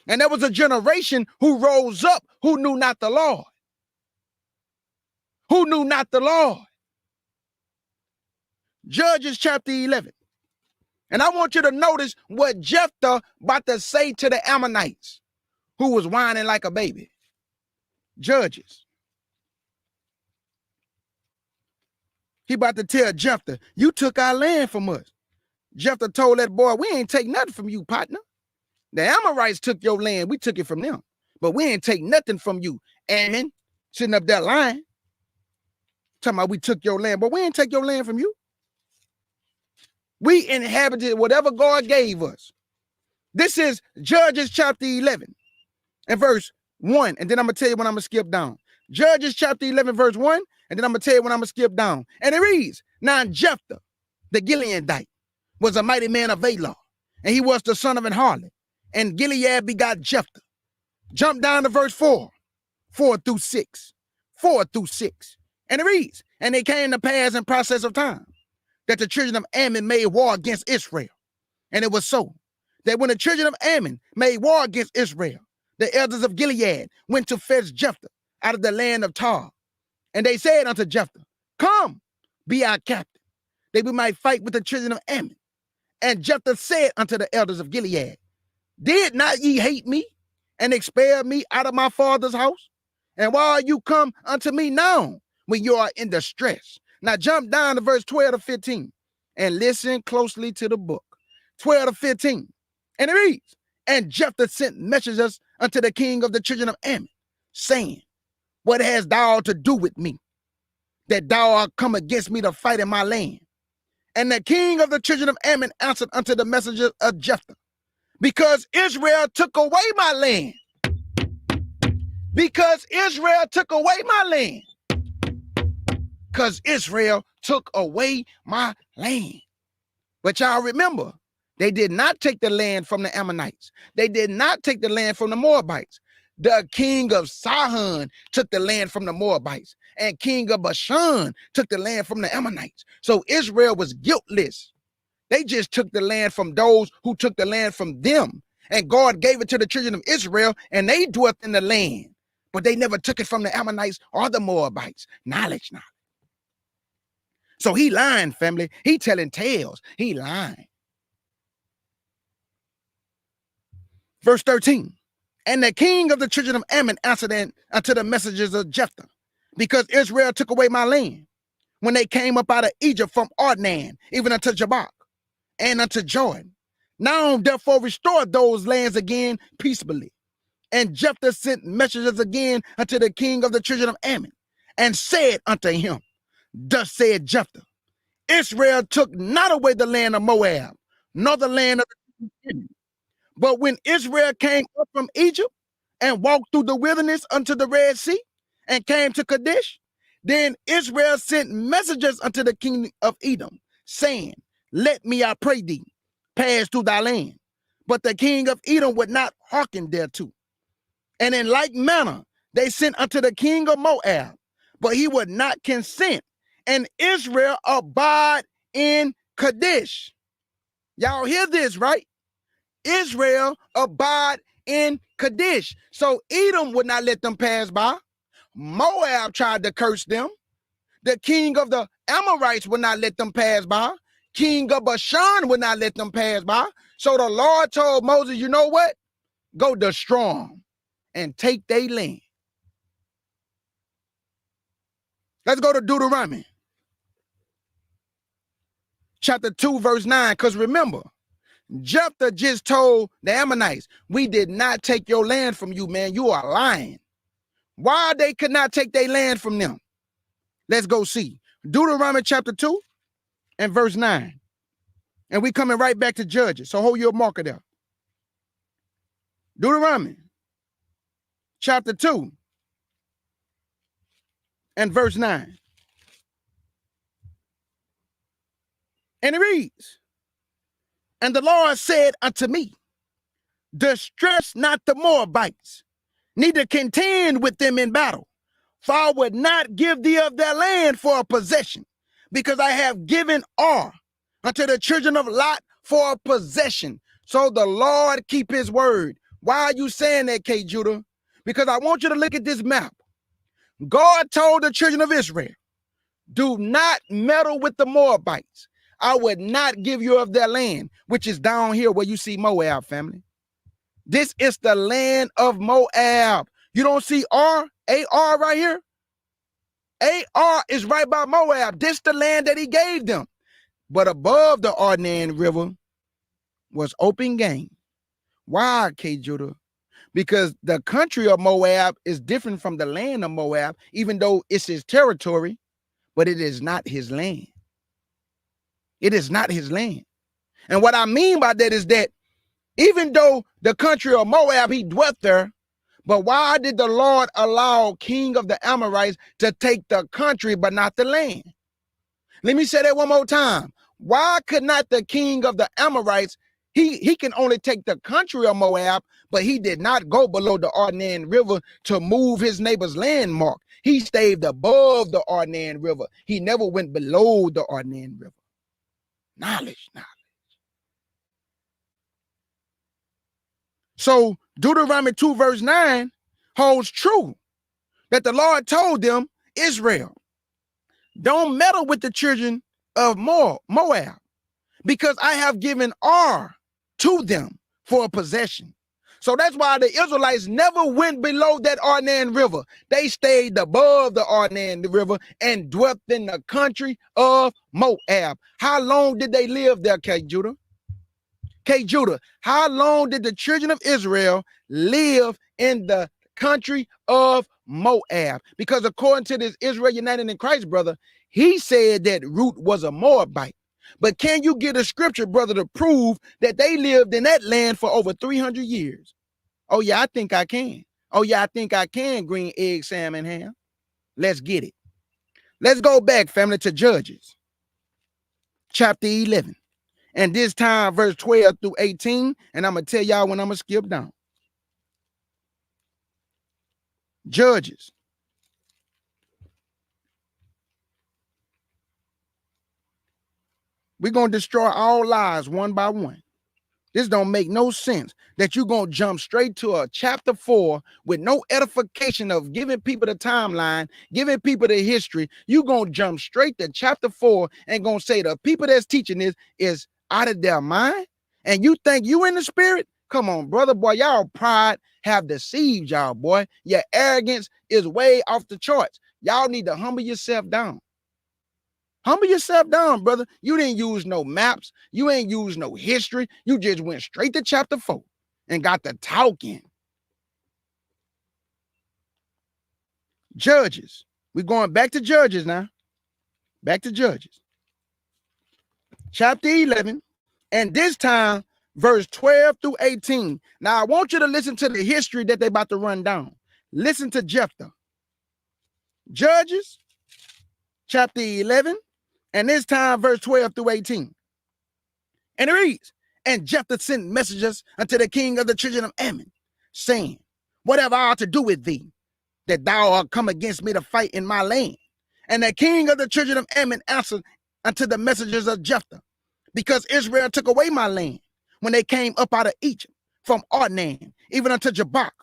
and there was a generation who rose up who knew not the Lord. Who knew not the Lord. Judges chapter 11. And I want you to notice what Jephthah about to say to the Ammonites, who was whining like a baby. Judges. He about to tell Jephthah, you took our land from us. Jephthah told that boy, we ain't take nothing from you, partner. The Amorites took your land. We took it from them. But we ain't take nothing from you. Ammon, sitting up there lying. Talking about we took your land. But we ain't take your land from you. We inhabited whatever God gave us. This is Judges chapter 11 and verse 1. And then I'm going to tell you when I'm going to skip down. Judges chapter 11 verse 1. And then I'm going to tell you when I'm going to skip down. And it reads, now Jephthah, the Gileadite, was a mighty man of Valor. And he was the son of an harlot. And Gilead begot Jephthah. Jump down to verse 4. 4 through 6. 4 through 6. And it reads, and it came to pass in process of time that the children of Ammon made war against Israel. And it was so that when the children of Ammon made war against Israel, the elders of Gilead went to fetch Jephthah out of the land of Tar. And they said unto Jephthah, come, be our captain, that we might fight with the children of Ammon. And Jephthah said unto the elders of Gilead, did not ye hate me and expel me out of my father's house? And why are you come unto me now when you are in distress? Now jump down to verse 12 to 15 and listen closely to the book. 12 to 15. And it reads, and Jephthah sent messengers unto the king of the children of Ammon, saying, what hast thou to do with me, that thou art come against me to fight in my land? And the king of the children of Ammon answered unto the messengers of Jephthah, because Israel took away my land. Because Israel took away my land. Because Israel took away my land. But y'all remember, they did not take the land from the Ammonites. They did not take the land from the Moabites. The king of Sihon took the land from the Moabites, and king of Bashan took the land from the Ammonites. So Israel was guiltless. They just took the land from those who took the land from them. And God gave it to the children of Israel, and they dwelt in the land. But they never took it from the Ammonites or the Moabites. Knowledge. So he lying, family. He telling tales. He lying. Verse 13. And the king of the children of Ammon answered unto the messengers of Jephthah, because Israel took away my land when they came up out of Egypt from Arnan, even unto Jabbok and unto Jordan. Now therefore restore those lands again peaceably. And Jephthah sent messengers again unto the king of the children of Ammon, and said unto him, thus said Jephthah, Israel took not away the land of Moab, nor the land of the Ammon. But when Israel came up from Egypt and walked through the wilderness unto the Red Sea and came to Kadesh, then Israel sent messengers unto the king of Edom, saying, let me, I pray thee, pass through thy land. But the king of Edom would not hearken thereto. And in like manner, they sent unto the king of Moab, but he would not consent. And Israel abide in Kadesh. Y'all hear this, right? Israel abide in Kadesh. So Edom would not let them pass by. Moab tried to curse them. The king of the Amorites would not let them pass by. King of Bashan would not let them pass by. So the Lord told Moses, you know what? Go destroy them and take their land. Let's go to Deuteronomy. Chapter 2, verse 9. Because remember, Jephthah just told the Ammonites, we did not take your land from you, man. You are lying. Why they could not take their land from them? Let's go see. Deuteronomy chapter 2 and verse 9. And we coming right back to Judges. So hold your marker there. Deuteronomy chapter 2 and verse 9. And it reads, and the Lord said unto me, distress not the Moabites, neither contend with them in battle. For I would not give thee of their land for a possession, because I have given Ar unto the children of Lot for a possession. So the Lord keep his word. Why are you saying that, K. Judah? Because I want you to look at this map. God told the children of Israel, do not meddle with the Moabites. I would not give you of their land, which is down here where you see Moab, family. This is the land of Moab. You don't see A-R right here? A-R is right by Moab. This the land that he gave them. But above the Arnon River was open game. Why, K. Judah? Because the country of Moab is different from the land of Moab, even though it's his territory, but it is not his land. It is not his land. And what I mean by that is that even though the country of Moab, he dwelt there, but why did the Lord allow king of the Amorites to take the country but not the land? Let me say that one more time. Why could not the king of the Amorites, he can only take the country of Moab, but he did not go below the Arnon River to move his neighbor's landmark. He stayed above the Arnon River. He never went below the Arnon River. Knowledge. So Deuteronomy 2 verse 9 holds true that the Lord told them, Israel, don't meddle with the children of Moab, because I have given Ar to them for a possession. So that's why the Israelites never went below that Arnon River. They stayed above the Arnon River and dwelt in the country of Moab. How long did they live there, K. Judah? K. Judah, how long did the children of Israel live in the country of Moab? Because according to this Israel United in Christ brother, he said that Ruth was a Moabite. But can you get a scripture, brother, to prove that they lived in that land for over 300 years? Oh, yeah, I think I can. Oh, yeah, I think I can, green egg, salmon, ham. Let's get it. Let's go back, family, to Judges, chapter 11. And this time, verse 12 through 18. And I'm going to tell y'all when I'm going to skip down. Judges. We're going to destroy all lies one by one. This don't make no sense that you're going to jump straight to a chapter 4 with no edification of giving people the timeline, giving people the history. You're going to jump straight to chapter 4 and going to say the people that's teaching this is out of their mind. And you think you in the spirit? Come on, brother, boy, y'all pride have deceived y'all, boy. Your arrogance is way off the charts. Y'all need to humble yourself down. Humble yourself down, brother. You didn't use no maps. You ain't used no history. You just went straight to chapter 4 and got the talking. Judges. We're going back to Judges now. Back to Judges. Chapter 11. And this time, verse 12 through 18. Now, I want you to listen to the history that they're about to run down. Listen to Jephthah. Judges, chapter 11. And this time, verse 12 through 18. And it reads, and Jephthah sent messengers unto the king of the children of Ammon, saying, what have I to do with thee, that thou art come against me to fight in my land? And the king of the children of Ammon answered unto the messengers of Jephthah, because Israel took away my land when they came up out of Egypt, from Arnon, even unto Jabbok,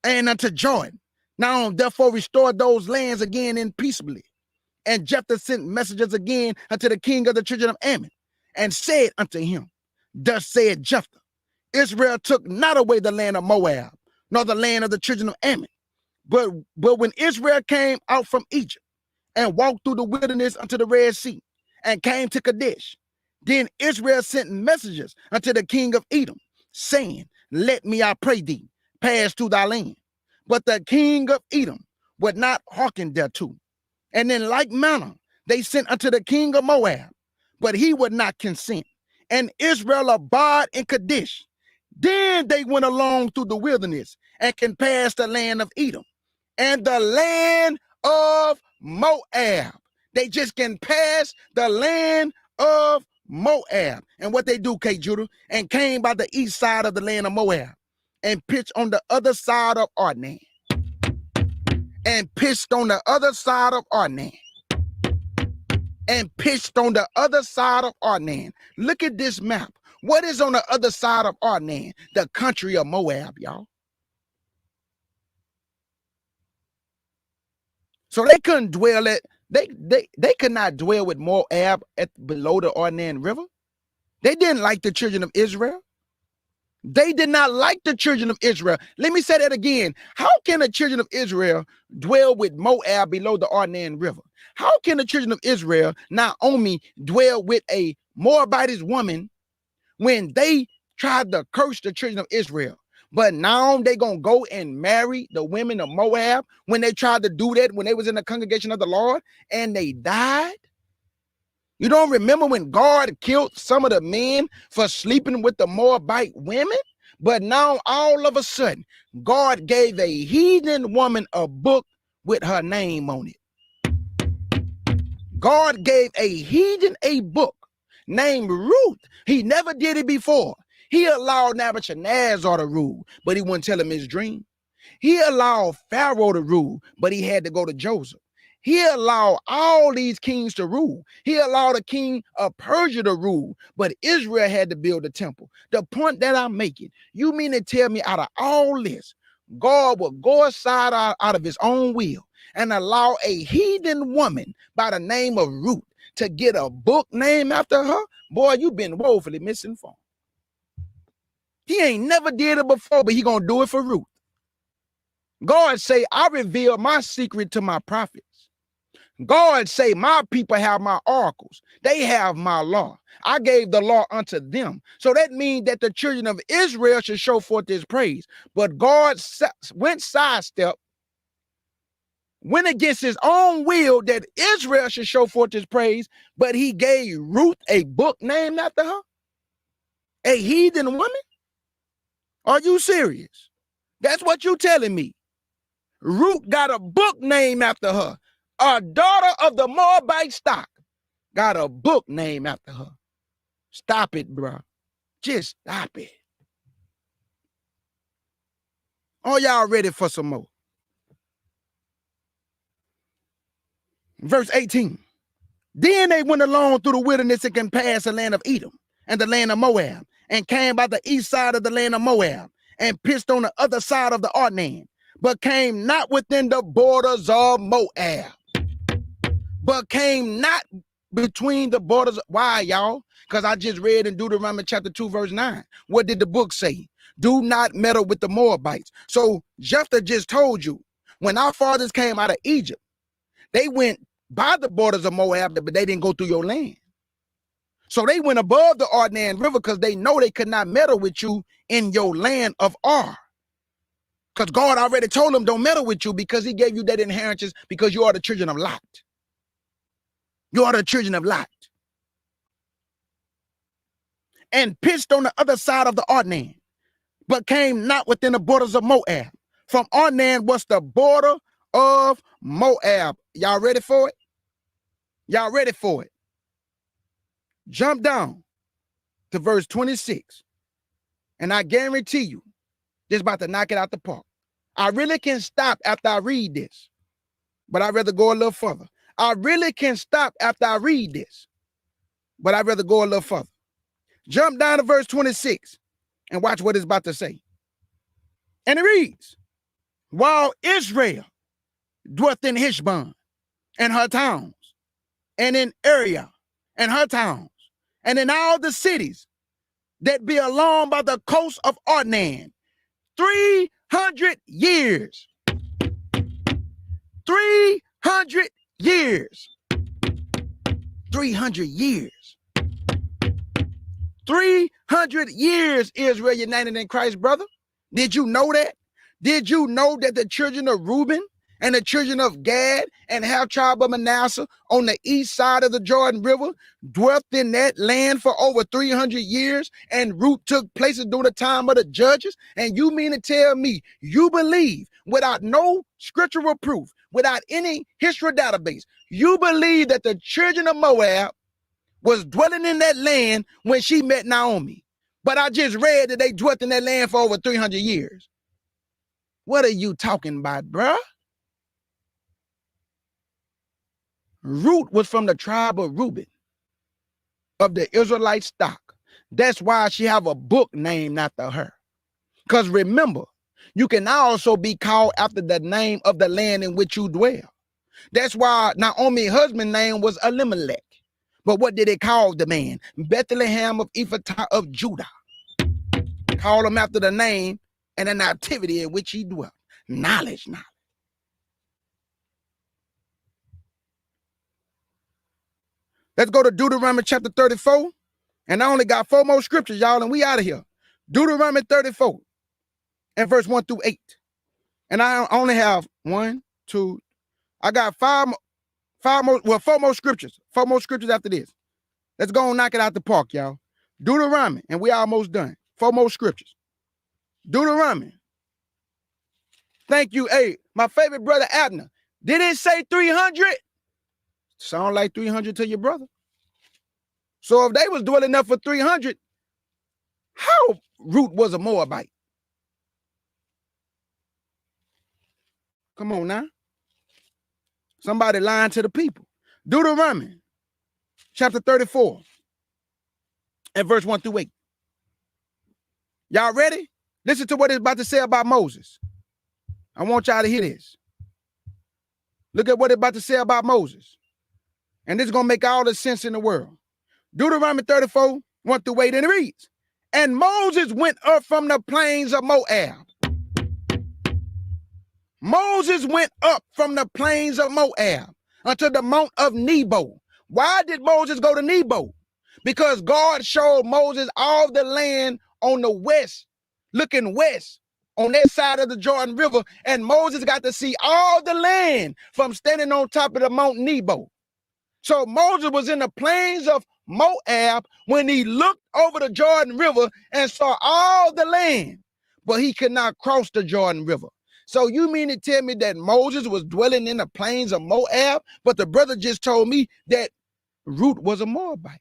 and unto Jordan. Now therefore restore those lands again in peaceably. And Jephthah sent messengers again unto the king of the children of Ammon, and said unto him, thus said Jephthah, Israel took not away the land of Moab, nor the land of the children of Ammon. But when Israel came out from Egypt, and walked through the wilderness unto the Red Sea, and came to Kadesh, then Israel sent messengers unto the king of Edom, saying, let me, I pray thee, pass through thy land. But the king of Edom would not hearken thereto. And in like manner, they sent unto the king of Moab, but he would not consent. And Israel abode in Kadesh. Then they went along through the wilderness and can pass the land of Edom and the land of Moab. They just can pass the land of Moab. And what they do, K. Judah, and came by the east side of the land of Moab, and pitched on the other side of Arnan. And pitched on the other side of Arnan. And pitched on the other side of Arnan. Look at this map. What is on the other side of Arnan? The country of Moab, y'all. So they couldn't dwell at, they could not dwell with Moab at below the Arnan River. They didn't like the children of Israel. They did not like the children of Israel. Let me say that again. How can the children of Israel dwell with Moab below the Arnan River? How can the children of Israel, Naomi, dwell with a Moabite woman when they tried to curse the children of Israel? But now they gonna go and marry the women of Moab when they tried to do that when they was in the congregation of the Lord and they died? You don't remember when God killed some of the men for sleeping with the Moabite women? But now all of a sudden, God gave a heathen woman a book with her name on it. God gave a heathen a book named Ruth. He never did it before. He allowed Nebuchadnezzar to rule, but he wouldn't tell him his dream. He allowed Pharaoh to rule, but he had to go to Joseph. He allowed all these kings to rule. He allowed the king of Persia to rule, but Israel had to build a temple. The point that I'm making, you mean to tell me out of all this, God will go aside out of his own will and allow a heathen woman by the name of Ruth to get a book named after her? Boy, you've been woefully misinformed. He ain't never did it before, but he gonna do it for Ruth. God say, I reveal my secret to my prophets. God say, my people have my oracles. They have my law. I gave the law unto them. So that means that the children of Israel should show forth his praise. But God went against his own will that Israel should show forth his praise, but he gave Ruth a book named after her? A heathen woman? Are you serious? That's what you telling me. Ruth got a book named after her. A daughter of the Moabite stock got a book named after her. Stop it, bro. Just stop it. Are y'all ready for some more? Verse 18. Then they went along through the wilderness and compassed the land of Edom and the land of Moab, and came by the east side of the land of Moab, and pitched on the other side of the Arnan, but came not within the borders of Moab. But came not between the borders. Why, y'all? Because I just read in Deuteronomy chapter 2, verse 9. What did the book say? Do not meddle with the Moabites. So Jephthah just told you, when our fathers came out of Egypt, they went by the borders of Moab, but they didn't go through your land. So they went above the Arnan River because they know they could not meddle with you in your land of Ar. Because God already told them don't meddle with you because he gave you that inheritance because you are the children of Lot. You are the children of Lot. And pitched on the other side of the Arnan, but came not within the borders of Moab. From Arnan was the border of Moab. Y'all ready for it? Y'all ready for it? Jump down to verse 26. And I guarantee you, this is about to knock it out the park. I really can stop after I read this, but I'd rather go a little further. I really can stop after I read this, but I'd rather go a little further. Jump down to verse 26 and watch what it's about to say. And it reads, while Israel dwelt in Heshbon and her towns, and in Area and her towns, and in all the cities that be along by the coast of Arnan, 300 years. 300 years. 300 years. 300 years, Israel united in Christ, brother. Did you know that? Did you know that the children of Reuben and the children of Gad and half tribe of Manasseh on the east side of the Jordan River dwelt in that land for over 300 years, and Ruth took place during the time of the judges? And you mean to tell me you believe, without no scriptural proof, without any history database, you believe that the children of Moab was dwelling in that land when she met Naomi? But I just read that they dwelt in that land for over 300 years. What are you talking about, bruh? Ruth was from the tribe of Reuben, of the Israelite stock. That's why she have a book named after her. Because remember, you can also be called after the name of the land in which you dwell. That's why Naomi's husband's name was Elimelech. But what did they call the man? Bethlehem of Ephrathah of Judah. Call him after the name and the nativity in which he dwelt. Knowledge. Let's go to Deuteronomy chapter 34. And I only got 4 more scriptures, y'all, and we out of here. Deuteronomy 34 and verse 1 through 8. And I only have 1, 2. I got 4 more scriptures. 4 more scriptures after this. Let's go and knock it out the park, y'all. Deuteronomy, and we almost done. 4 more scriptures. Deuteronomy. Thank you. Hey, my favorite brother Abner. Did it say 300? Sound like 300 to your brother. So if they was dwelling up for 300, how Ruth was a Moabite? Come on now. Somebody lying to the people. Deuteronomy chapter 34 and verse 1 through 8. Y'all ready? Listen to what it's about to say about Moses. I want y'all to hear this. Look at what it's about to say about Moses. And this is going to make all the sense in the world. Deuteronomy 34, 1 through 8, and it reads, and Moses went up from the plains of Moab. Moses went up from the plains of Moab unto the mount of Nebo. Why did Moses go to Nebo? Because God showed Moses all the land on the west, looking west, on that side of the Jordan River, and Moses got to see all the land from standing on top of the Mount Nebo. So Moses was in the plains of Moab when he looked over the Jordan River and saw all the land, but he could not cross the Jordan River. So you mean to tell me that Moses was dwelling in the plains of Moab, but the brother just told me that Ruth was a Moabite.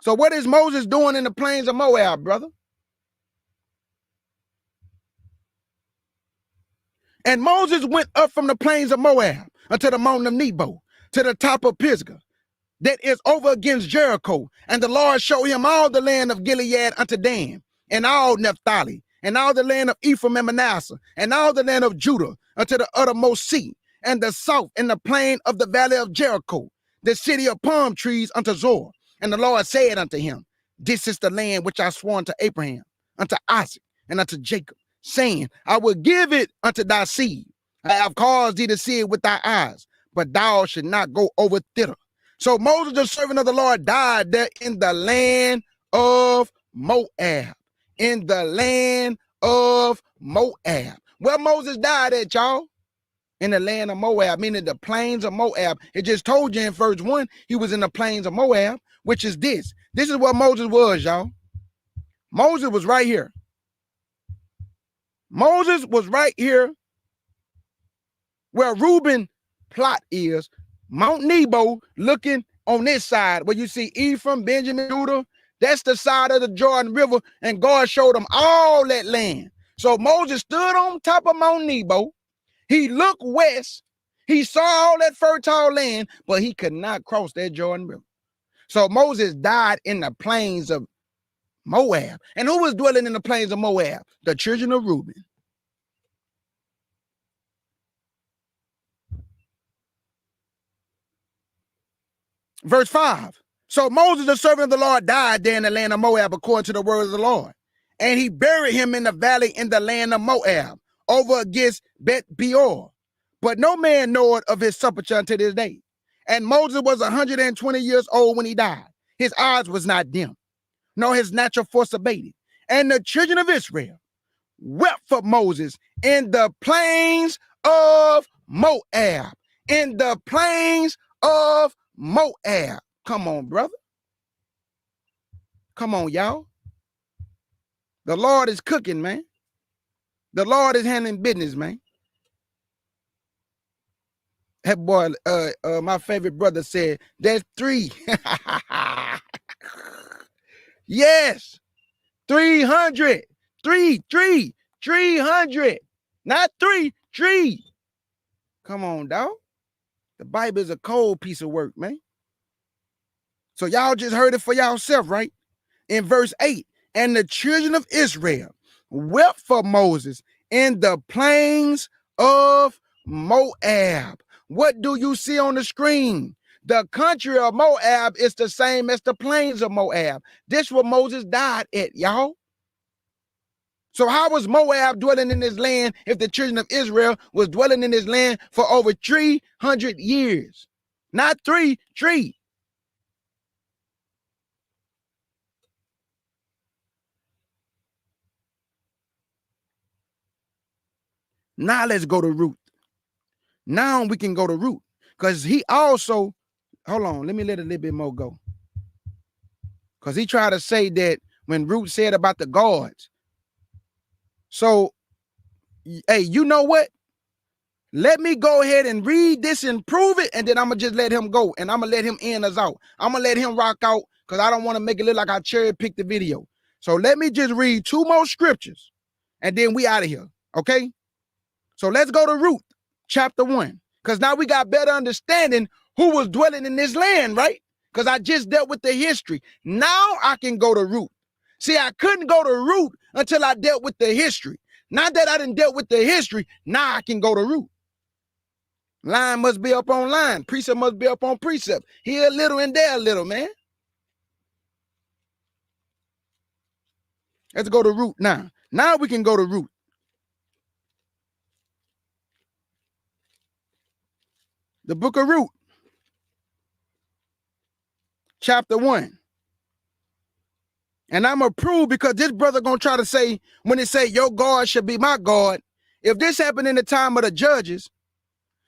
So what is Moses doing in the plains of Moab, brother? And Moses went up from the plains of Moab unto the mountain of Nebo, to the top of Pisgah, that is over against Jericho. And the Lord showed him all the land of Gilead unto Dan, and all Naphtali, and all the land of Ephraim and Manasseh, and all the land of Judah unto the uttermost sea, and the south in the plain of the valley of Jericho, the city of palm trees unto Zor. And the Lord said unto him, this is the land which I swore unto Abraham, unto Isaac, and unto Jacob, saying, I will give it unto thy seed. I have caused thee to see it with thy eyes, but thou should not go over thither. So Moses, the servant of the Lord, died there in the land of Moab. In the land of Moab. Where Moses died at, y'all? In the land of Moab, meaning the plains of Moab. It just told you in verse 1, he was in the plains of Moab, which is this. This is where Moses was, y'all. Moses was right here. Moses was right here where Reuben plot is. Mount Nebo, looking on this side where you see Ephraim, Benjamin, Judah. That's the side of the Jordan River, and God showed them all that land. So Moses stood on top of Mount Nebo. He looked west. He saw all that fertile land, but he could not cross that Jordan River. So Moses died in the plains of Moab. And who was dwelling in the plains of Moab? The children of Reuben. Verse 5. So Moses, the servant of the Lord, died there in the land of Moab according to the word of the Lord. And he buried him in the valley in the land of Moab, over against Beth Peor. But no man knoweth of his sepulture unto this day. And Moses was 120 years old when he died. His eyes was not dim, nor his natural force abated. And the children of Israel wept for Moses in the plains of Moab. In the plains of Moab. Come on, brother. Come on, y'all. The Lord is cooking, man. The Lord is handling business, man. That boy, my favorite brother said, there's 3. Yes, 300. 300. Not 3. Come on, dog. The Bible is a cold piece of work, man. So y'all just heard it for yourself, right? In verse 8, and the children of Israel wept for Moses in the plains of Moab. What do you see on the screen? The country of Moab is the same as the plains of Moab. This where Moses died at, y'all. So how was Moab dwelling in this land if the children of Israel was dwelling in this land for over 300 years? Not 3. Now let's go to Ruth. Now we can go to Ruth because he also, hold on, let me let a little bit more go. Because he tried to say that when Ruth said about the guards. So, hey, you know what? Let me go ahead and read this and prove it, and then I'm going to just let him go, and I'm going to let him end us out. I'm going to let him rock out because I don't want to make it look like I cherry-picked the video. So let me just read 2 more scriptures, and then we out of here, okay? So let's go to Ruth, chapter 1, because now we got better understanding who was dwelling in this land, right? Because I just dealt with the history. Now I can go to Ruth. See, I couldn't go to Ruth until I dealt with the history. Now that I didn't dealt with the history, now I can go to Ruth. Line must be up on line. Precept must be up on precept. Here a little and there a little, man. Let's go to Ruth now. Now we can go to Ruth. The book of Ruth, chapter 1. And I'm going to prove because this brother going to try to say, when it say your God should be my God, if this happened in the time of the judges,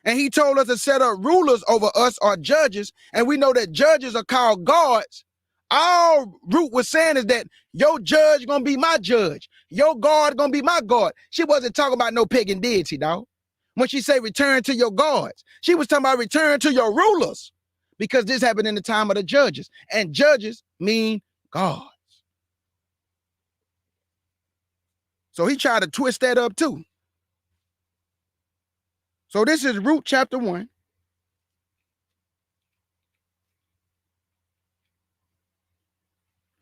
and he told us to set up rulers over us or judges, and we know that judges are called gods, all Ruth was saying is that your judge going to be my judge. Your God going to be my God. She wasn't talking about no pagan deity, dog. When she say return to your gods, she was talking about return to your rulers because this happened in the time of the judges, and judges mean gods. So he tried to twist that up too. So this is Ruth chapter 1.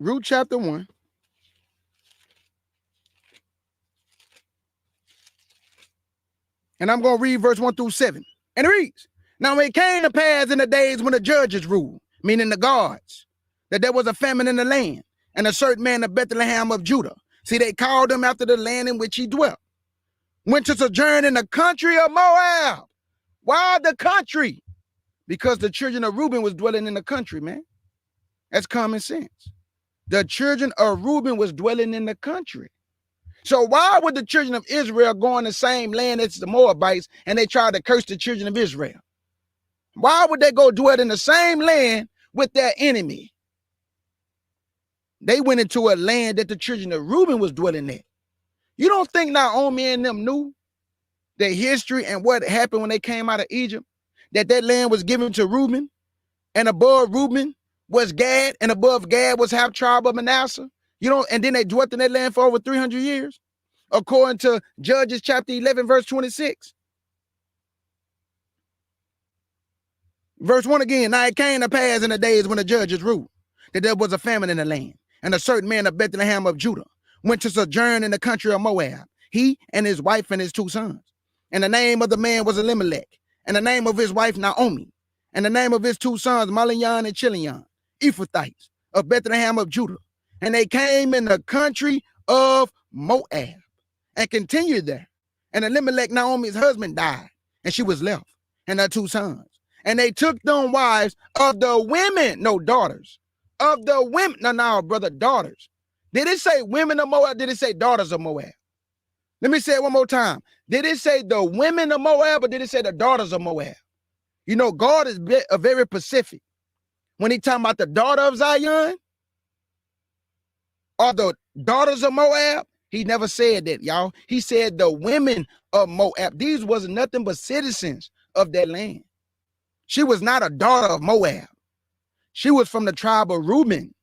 Ruth chapter 1. And I'm going to read verse 1 through 7. And it reads, now it came to pass in the days when the judges ruled, meaning the guards, that there was a famine in the land, and a certain man of Bethlehem of Judah. See, they called him after the land in which he dwelt. Went to sojourn in the country of Moab. Why the country? Because the children of Reuben was dwelling in the country, man. That's common sense. The children of Reuben was dwelling in the country. So why would the children of Israel go in the same land as the Moabites and they tried to curse the children of Israel? Why would they go dwell in the same land with their enemy? They went into a land that the children of Reuben was dwelling in. You don't think Naomi and them knew the history and what happened when they came out of Egypt? That land was given to Reuben, and above Reuben was Gad, and above Gad was half tribe of Manasseh. You know, and then they dwelt in that land for over 300 years, according to Judges chapter 11, verse 26. Verse 1 again, now it came to pass in the days when the judges ruled, that there was a famine in the land, and a certain man of Bethlehem of Judah went to sojourn in the country of Moab, he and his wife and his 2 sons. And the name of the man was Elimelech, and the name of his wife Naomi, and the name of his 2 sons Malion and Chilion, Ephrathites of Bethlehem of Judah. And they came in the country of Moab and continued there. And Elimelech, Naomi's husband, died, and she was left, and her 2 sons. And they took them wives of the women, no, daughters, of the women, no, brother, daughters. Did it say women of Moab? Did it say daughters of Moab? Let me say it one more time. Did it say the women of Moab, or did it say the daughters of Moab? You know, God is very specific. When he talking about the daughter of Zion, or the daughters of Moab, he never said that, y'all. He said the women of Moab. These was nothing but citizens of that land. She was not a daughter of Moab. She was from the tribe of Reuben.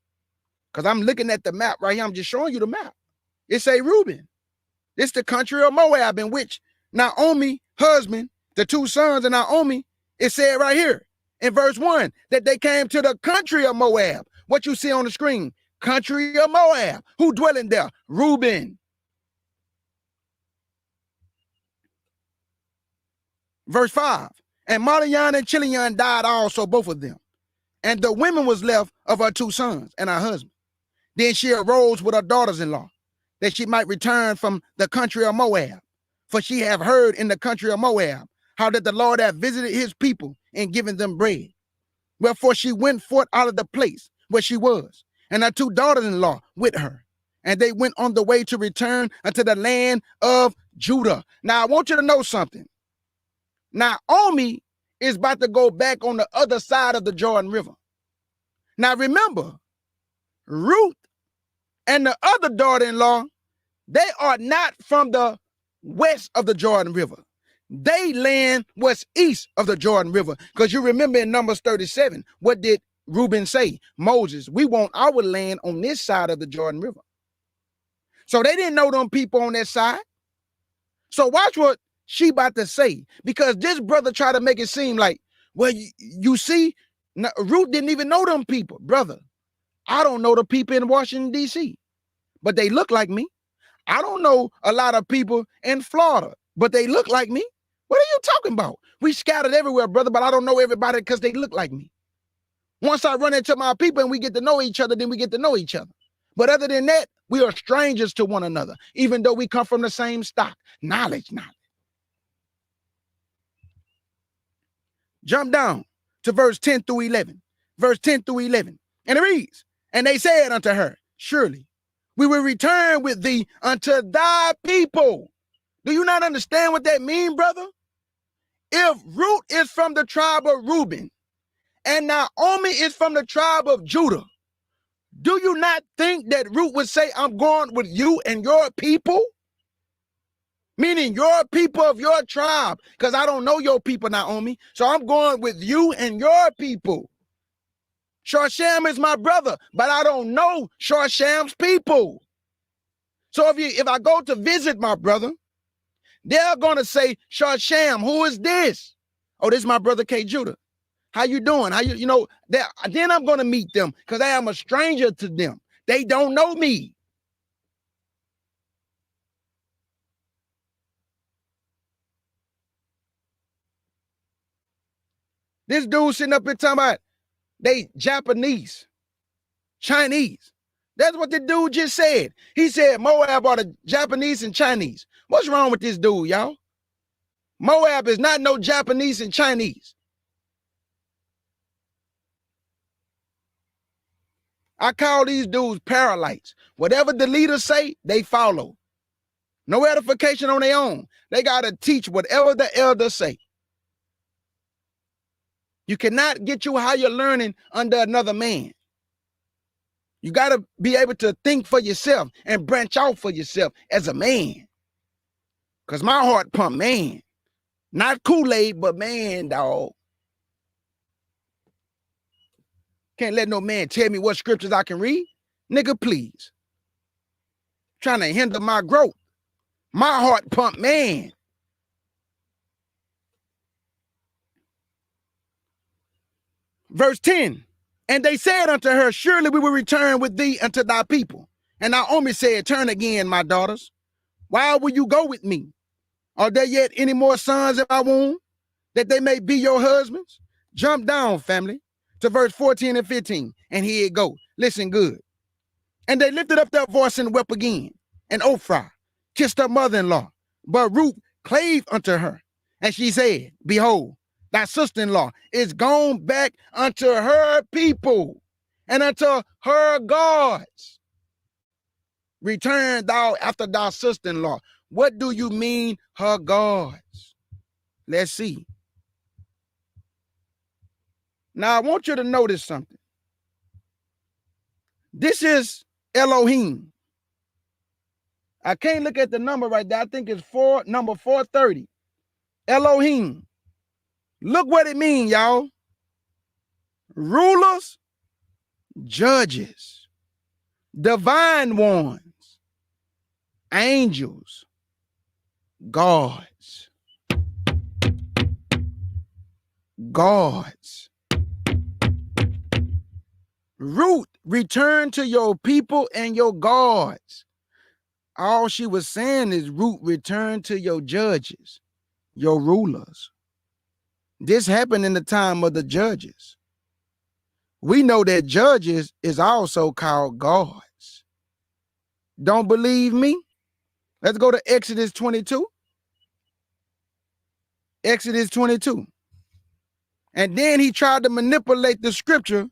Because I'm looking at the map right here. I'm just showing you the map. It say Reuben. It's the country of Moab, in which Naomi, husband, the two sons of Naomi, it said right here in verse 1 that they came to the country of Moab. What you see on the screen, country of Moab. Who dwelling there? Reuben. Verse 5, and Madian and Chilion died also, both of them. And the woman was left of her two sons and her husband. Then she arose with her daughters-in-law, that she might return from the country of Moab. For she have heard in the country of Moab how that the Lord hath visited his people and given them bread. Wherefore she went forth out of the place where she was, and her two daughters-in-law with her. And they went on the way to return unto the land of Judah. Now I want you to know something. Naomi is about to go back on the other side of the Jordan River. Now remember, Ruth and the other daughter-in-law, they are not from the west of the Jordan River. They land was east of the Jordan River. Because you remember in Numbers 37, what did Reuben say? Moses, we want our land on this side of the Jordan River. So they didn't know them people on that side. So watch what she about to say, because this brother tried to make it seem like, well, you see, Ruth didn't even know them people. Brother, I don't know the people in Washington, D.C., but they look like me. I don't know a lot of people in Florida, but they look like me. What are you talking about? We scattered everywhere, brother, but I don't know everybody because they look like me. Once I run into my people and we get to know each other, then we get to know each other. But other than that, we are strangers to one another, even though we come from the same stock. Knowledge. Jump down to verse 10 through 11. Verse 10 through 11. And it reads, and they said unto her, surely we will return with thee unto thy people. Do you not understand what that means, brother? If Ruth is from the tribe of Reuben and Naomi is from the tribe of Judah, do you not think that Ruth would say, I'm going with you and your people? Meaning your people of your tribe, because I don't know your people, Naomi. So I'm going with you and your people. Shorsham is my brother, but I don't know Shorsham's people. So if I go to visit my brother, they're going to say, Shorsham, who is this? Oh, this is my brother K. Judah. How you doing? Then I'm going to meet them because I am a stranger to them. They don't know me. This dude sitting up here talking about they Japanese, Chinese. That's what the dude just said. He said Moab are the Japanese and Chinese. What's wrong with this dude, y'all? Moab is not no Japanese and Chinese. I call these dudes paralytes. Whatever the leaders say, they follow. No edification on their own. They got to teach whatever the elders say. You cannot get you higher learning under another man. You got to be able to think for yourself and branch out for yourself as a man. Because my heart pump, man. Not Kool-Aid, but man, dog. Can't let no man tell me what scriptures I can read. Nigga, please. Trying to hinder my growth. My heart pump, man. Verse 10. And they said unto her, surely we will return with thee unto thy people. And Naomi said, turn again, my daughters. Why will you go with me? Are there yet any more sons in my womb, that they may be your husbands? Jump down, family, to verse 14 and 15. And here it go. Listen good. And they lifted up their voice and wept again. And Ophrah kissed her mother-in-law. But Ruth clave unto her. And she said, behold, thy sister-in-law is gone back unto her people and unto her gods. Return thou after thy sister-in-law. What do you mean, her gods? Let's see. Now, I want you to notice something. This is Elohim. I can't look at the number right there. I think it's number 430. Elohim. Look what it means, y'all. Rulers, judges. divine ones, angels, gods. Gods. Ruth, return to your people and your gods. All she was saying is, Ruth, return to your judges, your rulers. This happened in the time of the judges. We know that judges is also called gods. Don't believe me? Let's go to Exodus 22. Exodus 22. And then he tried to manipulate the scripture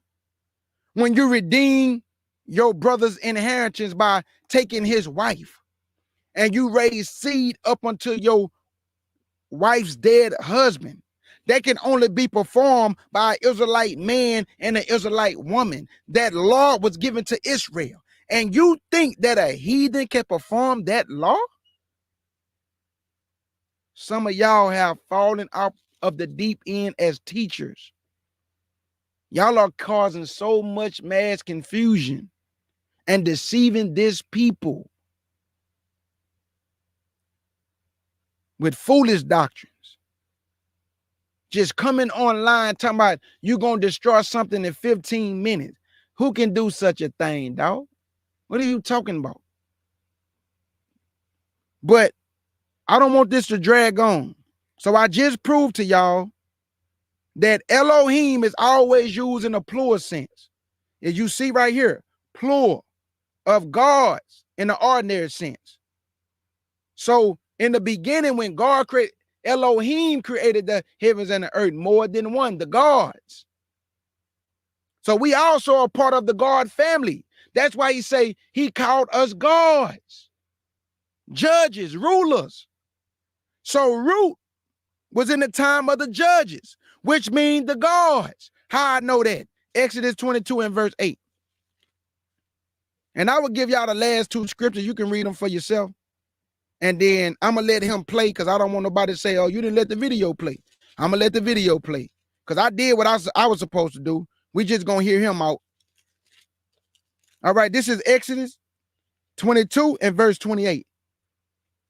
when you redeem your brother's inheritance by taking his wife and you raise seed up unto your wife's dead husband. That can only be performed by an Israelite man and an Israelite woman. That law was given to Israel. And you think that a heathen can perform that law? Some of y'all have fallen out of the deep end as teachers. Y'all are causing so much mass confusion and deceiving this people with foolish doctrines. Just coming online talking about you're going to destroy something in 15 minutes. Who can do such a thing, dog? What are you talking about? But I don't want this to drag on. So I just proved to y'all that Elohim is always used in a plural sense. As you see right here, plural of gods in the ordinary sense. So in the beginning, when God created, Elohim created the heavens and the earth, more than one, the gods. So we also are part of the God family. That's why he say he called us gods, judges, rulers. So Ruth was in the time of the judges, which means the gods. How I know that? Exodus 22 and verse 8. And I will give y'all the last two scriptures. You can read them for yourself. And then I'm going to let him play because I don't want nobody to say, oh, you didn't let the video play. I'm going to let the video play because I did what I was supposed to do. We just going to hear him out. All right, this is Exodus 22 and verse 28.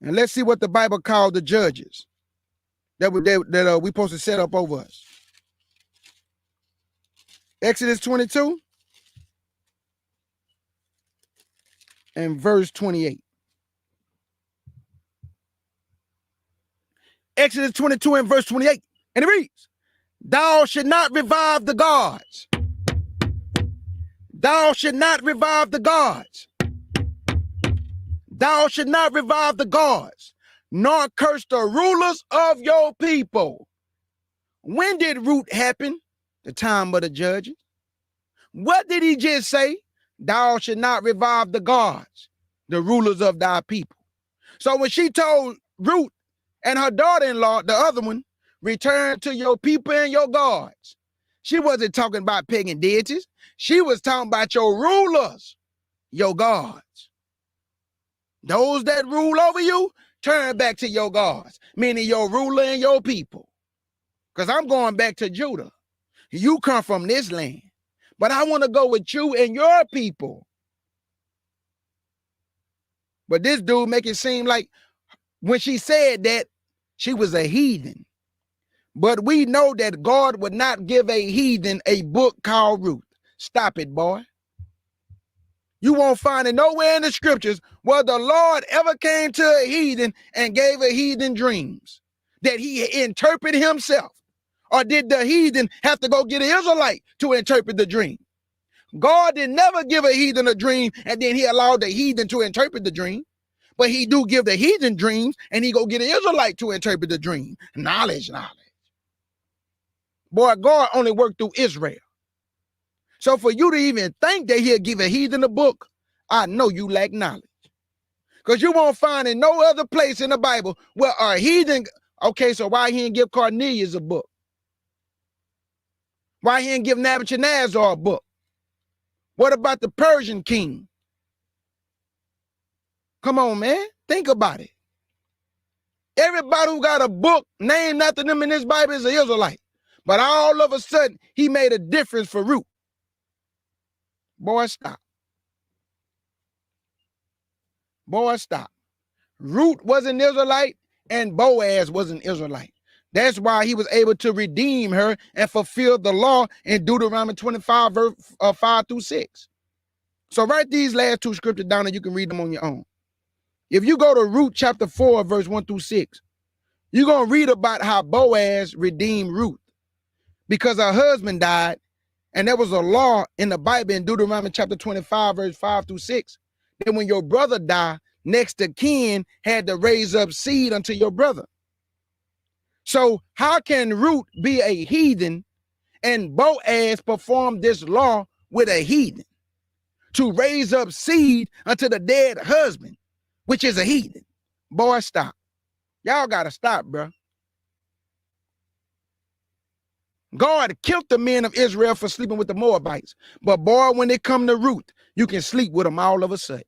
And let's see what the Bible called the judges that we supposed to set up over us. Exodus 22 and verse 28. Exodus 22 and verse 28. And it reads, thou should not revive the gods. Thou should not revive the gods. Thou should not revive the gods, nor curse the rulers of your people. When did Ruth happen? The time of the judges. What did he just say? Thou should not revive the gods, the rulers of thy people. So when she told Ruth and her daughter-in-law, the other one, return to your people and your gods, she wasn't talking about pagan deities. She was talking about your rulers, your gods. Those that rule over you, turn back to your gods, meaning your ruler and your people. Because I'm going back to Judah. You come from this land, but I want to go with you and your people. But this dude make it seem like when she said that, she was a heathen. But we know that God would not give a heathen a book called Ruth. Stop it, boy. You won't find it nowhere in the scriptures where the Lord ever came to a heathen and gave a heathen dreams that he interpreted himself. Or did the heathen have to go get an Israelite to interpret the dream? God did never give a heathen a dream and then he allowed the heathen to interpret the dream. But he do give the heathen dreams and he go get an Israelite to interpret the dream. Knowledge. Boy, God only worked through Israel. So for you to even think that he'll give a heathen a book, I know you lack knowledge. Because you won't find in no other place in the Bible where a heathen, okay, so why he didn't give Cornelius a book? Why he didn't give Nebuchadnezzar a book? What about the Persian king? Come on, man. Think about it. Everybody who got a book named after them in this Bible is an Israelite. But all of a sudden, he made a difference for Ruth. Boy, stop. Boy, stop. Ruth was an Israelite and Boaz was an Israelite. That's why he was able to redeem her and fulfill the law in Deuteronomy 25, verse 5 through 6. So write these last two scriptures down and you can read them on your own. If you go to Ruth chapter 4, verse 1 through 6, you're going to read about how Boaz redeemed Ruth because her husband died. And there was a law in the Bible in Deuteronomy chapter 25, verse 5 through 6. That when your brother died, next of kin had to raise up seed unto your brother. So how can Ruth be a heathen and Boaz perform this law with a heathen to raise up seed unto the dead husband, which is a heathen? Boy, stop. Y'all got to stop, bro. God killed the men of Israel for sleeping with the Moabites. But boy, when they come to Ruth, you can sleep with them all of a sudden.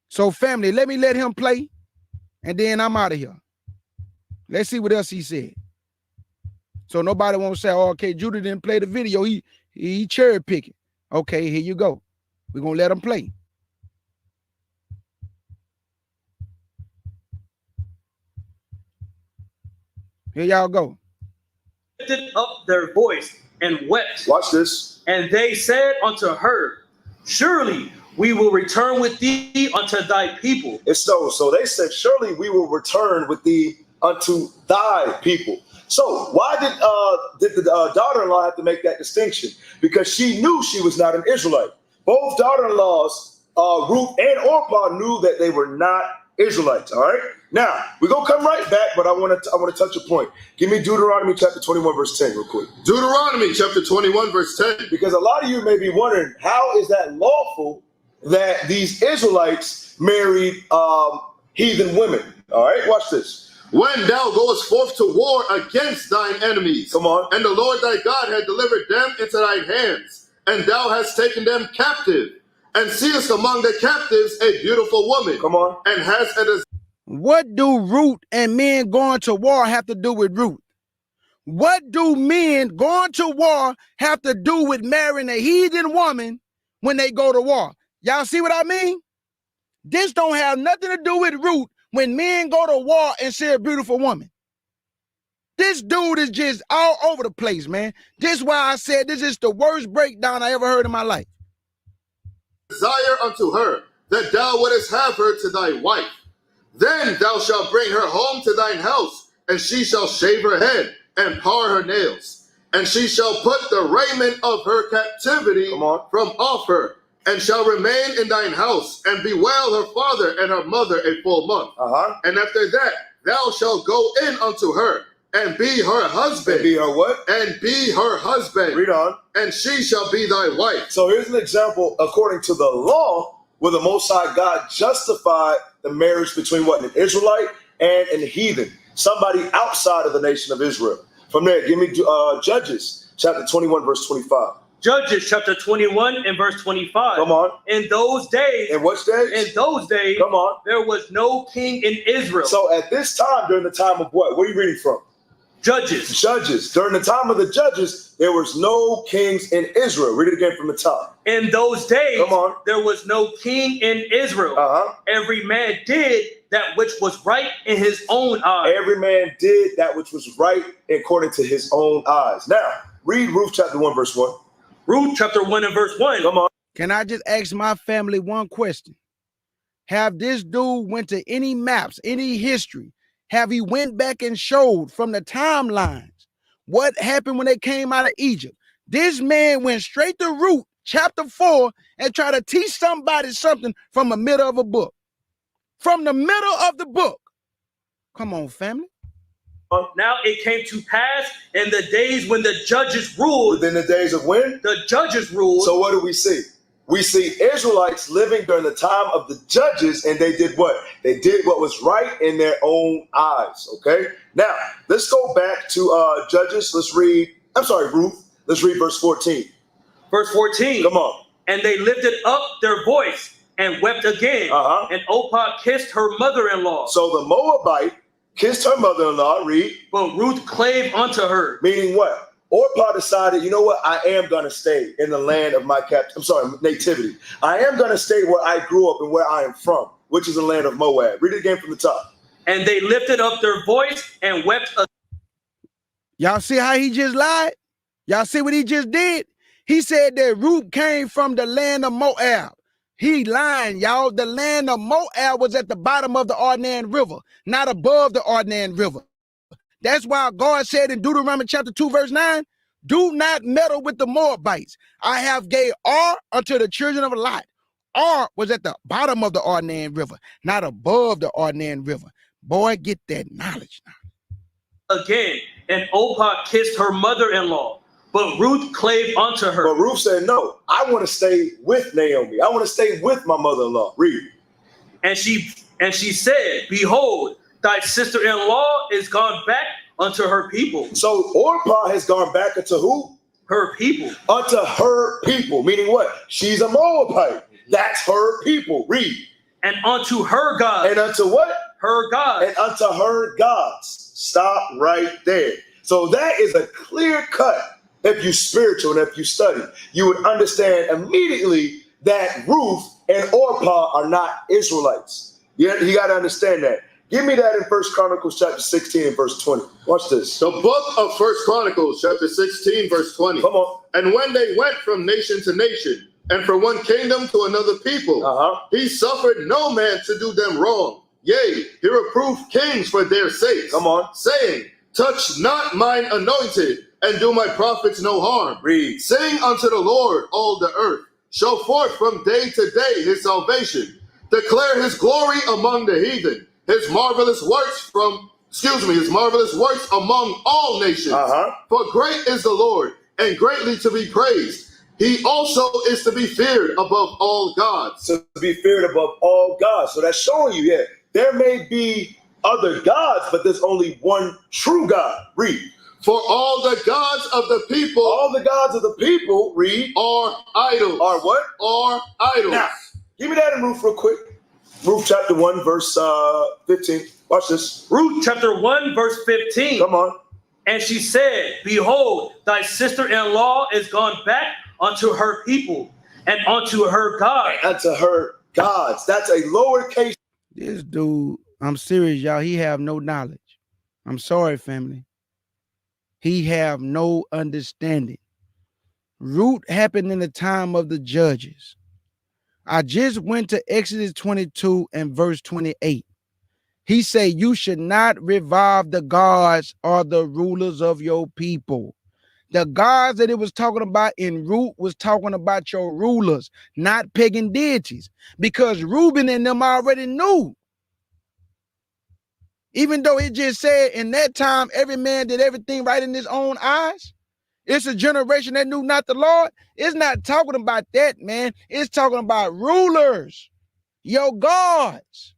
So family, let me let him play. And then I'm out of here. Let's see what else he said. So nobody won't say, oh, okay, Judah didn't play the video. He cherry picking. Okay, here you go. We're going to let him play. Here y'all go. Lifted up their voice and wept. Watch this. And they said unto her, surely we will return with thee unto thy people. It's so they said, surely we will return with thee unto thy people. So why did the daughter-in-law have to make that distinction? Because she knew she was not an Israelite. Both daughter-in-laws, Ruth and Orpah, knew that they were not Israelites. All right. Now we're gonna come right back, but I want to touch a point. Give me Deuteronomy chapter 21, verse 10, real quick. Deuteronomy chapter 21, verse 10. Because a lot of you may be wondering, how is that lawful that these Israelites married heathen women? All right, watch this. When thou goest forth to war against thine enemies, Come on. and the Lord thy God had delivered them into thine hands, and thou hast taken them captive, and seest among the captives a beautiful woman, Come on. and hast a desire. What do Ruth and men going to war have to do with Ruth? What do men going to war have to do with marrying a heathen woman when they go to war? Y'all see what I mean? This don't have nothing to do with Ruth when men go to war and see a beautiful woman. This dude is just all over the place, man. This is why I said this is the worst breakdown I ever heard in my life. Desire unto her, that thou wouldest have her to thy wife. Then thou shalt bring her home to thine house, and she shall shave her head and par her nails. And she shall put the raiment of her captivity Come on. from off her, and shall remain in thine house, and bewail her father and her mother a full month. And after that thou shalt go in unto her, and be her husband. And be her what? And be her husband. Read on. And she shall be thy wife. So here's an example, according to the law, where the Most High God justified the marriage between what? An Israelite and an heathen, somebody outside of the nation of Israel. From there, give me Judges chapter 21, verse 25. Judges chapter 21 and verse 25. Come on. In those days, In which days? in those days, Come on. there was no king in Israel. So at this time, during the time of what? What are you reading from? Judges. Judges. During the time of the judges, there was no kings in Israel. Read it again from the top. In those days, Come on. there was no king in Israel. Every man did that which was right in his own eyes. Every man did that which was right according to his own eyes. Now, read Ruth chapter 1, verse 1. Ruth chapter 1 and verse 1. Come on. Can I just ask my family one question? Have this dude went to any maps, any history? Have he went back and showed from the timelines what happened when they came out of Egypt? This man went straight to Ruth chapter 4 and tried to teach somebody something from the middle of a book. From the middle of the book. Come on, family. Now it came to pass in the days when the judges ruled. Within the days of when? The judges ruled. So what do we see? We see Israelites living during the time of the judges, and they did what? They did what was right in their own eyes, okay? Now, let's go back to Judges. Ruth. Let's read verse 14. Verse 14. Come on. And they lifted up their voice and wept again. And Orpah kissed her mother-in-law. So the Moabite kissed her mother-in-law, read. But Ruth clave unto her. Meaning what? Orpah decided, you know what? I am going to stay in the land of my nativity. I am going to stay where I grew up and where I am from, which is the land of Moab. Read it again from the top. And they lifted up their voice and wept. Y'all see how he just lied? Y'all see what he just did? He said that Ruth came from the land of Moab. He lying, y'all. The land of Moab was at the bottom of the Arnon River, not above the Arnon River. That's why God said in Deuteronomy chapter 2, verse 9, do not meddle with the Moabites. I have gave Ar unto the children of Lot. Ar was at the bottom of the Arnon River, not above the Arnon River. Boy, get that knowledge now. Again, and Orpah kissed her mother-in-law, but Ruth clave unto her. But Ruth said, no, I want to stay with Naomi. I want to stay with my mother-in-law. Read. And she said, behold, thy sister-in-law is gone back unto her people. So Orpah has gone back unto who? Her people. Unto her people. Meaning what? She's a Moabite. That's her people. Read. And unto her God. And unto what? Her God. And unto her gods. Stop right there. So that is a clear cut. If you spiritual and if you study, you would understand immediately that Ruth and Orpah are not Israelites. You got to understand that. Give me that in 1 Chronicles chapter 16 and verse 20. Watch this. The book of 1 Chronicles chapter 16 verse 20. Come on. And when they went from nation to nation and from one kingdom to another people, he suffered no man to do them wrong. Yea, he reproved kings for their sakes. Come on. Saying, touch not mine anointed and do my prophets no harm. Read. Sing unto the Lord all the earth. Show forth from day to day his salvation. Declare his glory among the heathen. His marvelous works among all nations. For great is the Lord, and greatly to be praised. He also is to be feared above all gods. So to be feared above all gods. So that's showing you here. There may be other gods, but there's only one true God. Read. For all the gods of the people. All the gods of the people, read. Are idols. Are what? Are idols. Now, give me that in Ruth real quick. Ruth chapter 1, verse 15. Watch this. Ruth chapter 1, verse 15. Come on. And she said, behold, thy sister-in-law is gone back unto her people and unto her God. Unto her gods. That's a lowercase. This dude, I'm serious, y'all. He have no knowledge. I'm sorry, family. He have no understanding. Ruth happened in the time of the judges. I just went to Exodus 22 and verse 28. He said, you should not revive the gods or the rulers of your people. The gods that it was talking about in Ruth was talking about your rulers, not pagan deities, because Reuben and them already knew. Even though it just said in that time, every man did everything right in his own eyes. It's a generation that knew not the Lord. It's not talking about that, man. It's talking about rulers, your gods.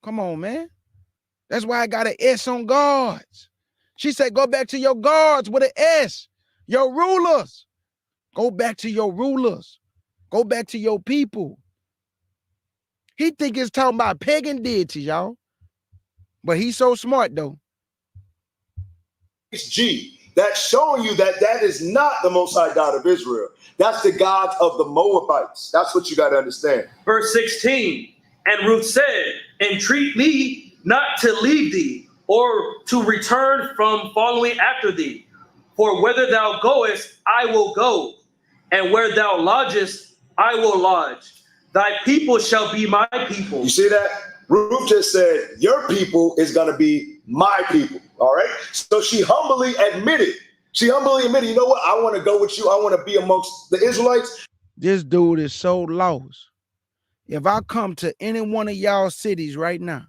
Come on, man. That's why I got an S on gods. She said, go back to your gods with an S. Your rulers. Go back to your rulers. Go back to your people. He think it's talking about pagan deities, y'all. But he's so smart, though. G. That's showing you that that is not the Most High God of Israel. That's the gods of the Moabites. That's what you got to understand. Verse 16, and Ruth said, entreat me not to leave thee, or to return from following after thee. For whither thou goest, I will go, and where thou lodgest, I will lodge. Thy people shall be my people. You see that? Ruth just said, your people is going to be my people. All right. So she humbly admitted, you know what? I want to go with you. I want to be amongst the Israelites. This dude is so lost. If I come to any one of y'all cities right now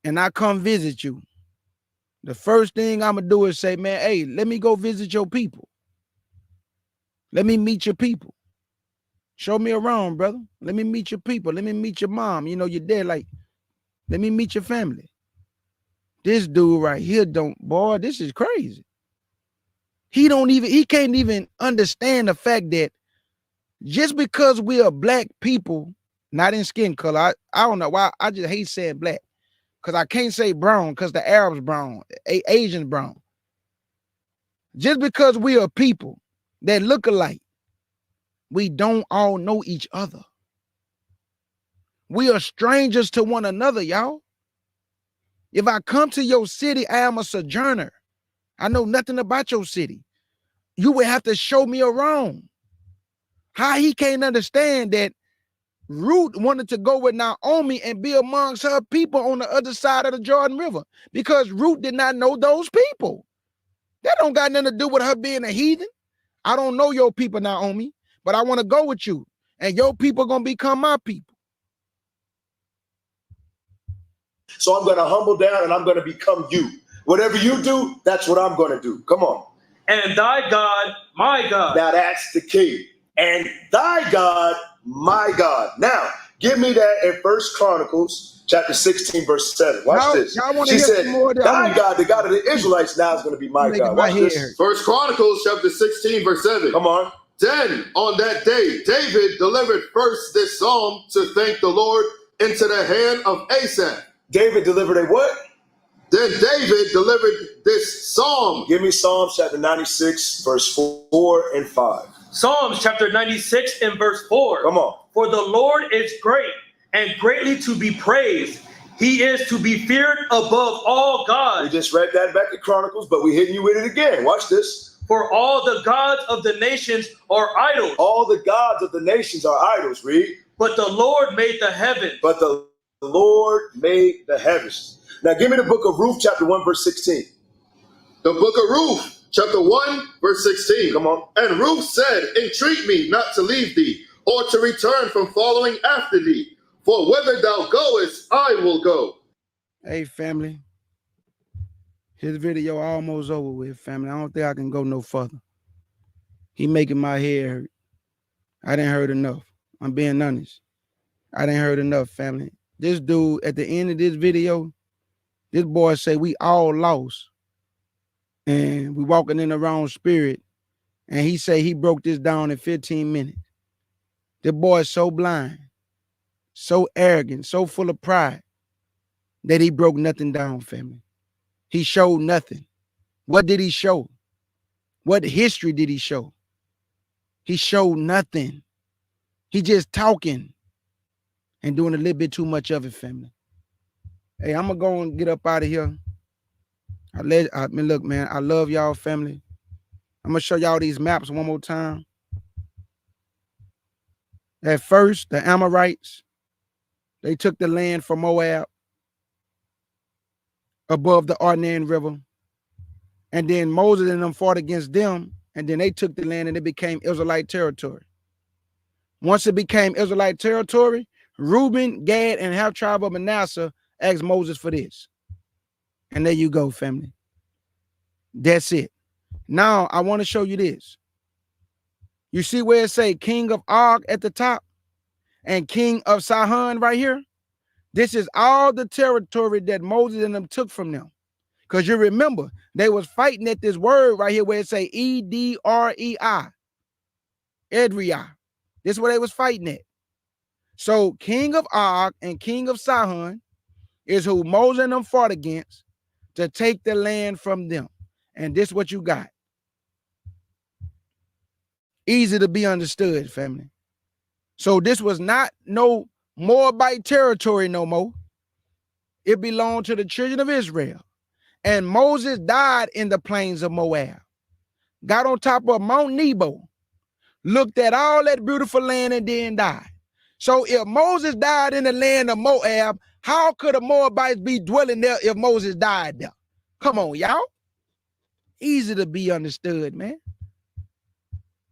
and I come visit you, the first thing I'm going to do is say, man, hey, let me go visit your people. Let me meet your people. Show me around, brother. Let me meet your people. Let me meet your mom. You know, your dad, like, let me meet your family. This dude right here boy, this is crazy. He can't even understand the fact that just because we are black people, not in skin color, I don't know why, I just hate saying black. because I can't say brown because the Arabs brown, Asians brown. Just because we are people that look alike, we don't all know each other. We are strangers to one another, y'all. If I come to your city, I am a sojourner. I know nothing about your city. You would have to show me around. How he can't understand that Ruth wanted to go with Naomi and be amongst her people on the other side of the Jordan River because Ruth did not know those people. That don't got nothing to do with her being a heathen. I don't know your people, Naomi, but I want to go with you. And your people going to become my people. So I'm going to humble down and I'm going to become you. Whatever you do, that's what I'm going to do. Come on. And thy God, my God. Now that's the key. And thy God, my God. Now, give me that in 1 Chronicles chapter 16, verse 7. Watch this. She said, thy God, the God of the Israelites, now is going to be my God. Watch this. 1 Chronicles chapter 16, verse 7. Come on. Then on that day, David delivered first this psalm to thank the Lord into the hand of Asaph. David delivered a what? Then David delivered this psalm. Give me Psalms chapter 96, verse 4 and 5. Psalms chapter 96 and verse 4. Come on. For the Lord is great and greatly to be praised. He is to be feared above all gods. We just read that back in Chronicles, but we're hitting you with it again. Watch this. For all the gods of the nations are idols. All the gods of the nations are idols. Read. But the Lord made the heavens. But the Lord made the heavens. Now give me the book of Ruth, chapter 1, verse 16. The book of Ruth, chapter 1, verse 16. Come on. And Ruth said, entreat me not to leave thee, or to return from following after thee. For whither thou goest, I will go. Hey, family. His video almost over with, family. I don't think I can go no further. He making my head hurt. I didn't heard enough. I'm being honest. I didn't heard enough, family. This dude, at the end of this video, this boy say we all lost. And we walking in the wrong spirit. And he say he broke this down in 15 minutes. The boy is so blind, so arrogant, so full of pride that he broke nothing down, family. He showed nothing. What did he show? What history did he show? He showed nothing. He just talking and doing a little bit too much of it, family. Hey, I'm going to go and get up out of here. Look, man, I love y'all, family. I'm going to show y'all these maps one more time. At first, the Amorites, they took the land from Moab above the Arnon River. And then Moses and them fought against them. And then they took the land and it became Israelite territory. Once it became Israelite territory, Reuben, Gad, and half tribe of Manasseh asked Moses for this. And there you go, family. That's it. Now, I want to show you this. You see where it say King of Og at the top and King of Sihon right here? This is all the territory that Moses and them took from them. Because you remember, they was fighting at this word right here where it say E-D-R-E-I. Edrei. This is where they was fighting at. So King of Og and King of Sihon is who Moses and them fought against to take the land from them. And this is what you got. Easy to be understood, family. So this was not no Moabite territory no more. It belonged to the children of Israel. And Moses died in the plains of Moab. Got on top of Mount Nebo. Looked at all that beautiful land and then died. So if Moses died in the land of Moab, how could the Moabites be dwelling there if Moses died there? Come on, y'all. Easy to be understood, man.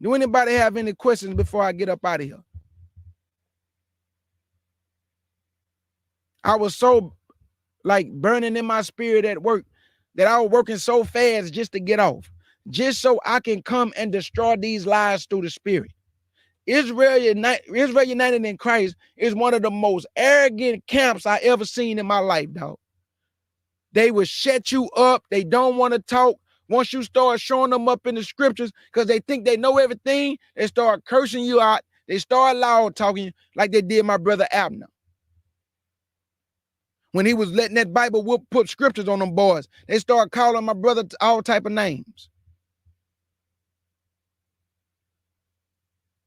Do anybody have any questions before I get up out of here? I was so burning in my spirit at work that I was working so fast just to get off, just so I can come and destroy these lies through the spirit. Israel United in Christ is one of the most arrogant camps I ever seen in my life, dog. They will shut you up. They don't want to talk. Once you start showing them up in the scriptures because they think they know everything, they start cursing you out. They start loud talking like they did my brother Abner. When he was letting that Bible whoop put scriptures on them boys, they started calling my brother all type of names.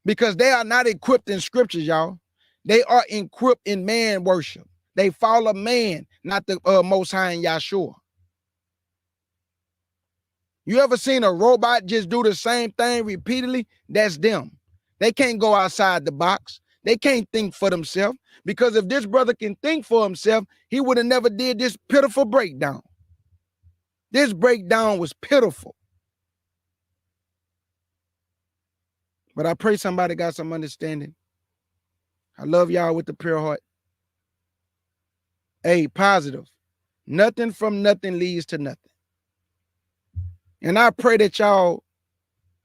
Because they are not equipped in scriptures, y'all. They are equipped in man worship. They follow man, not the Most High in Yahshua. You ever seen a robot just do the same thing repeatedly? That's them. They can't go outside the box. They can't think for themselves. Because if this brother can think for himself, he would have never did this pitiful breakdown. This breakdown was pitiful. But I pray somebody got some understanding. I love y'all with the pure heart. Hey, positive. Nothing from nothing leads to nothing. And I pray that y'all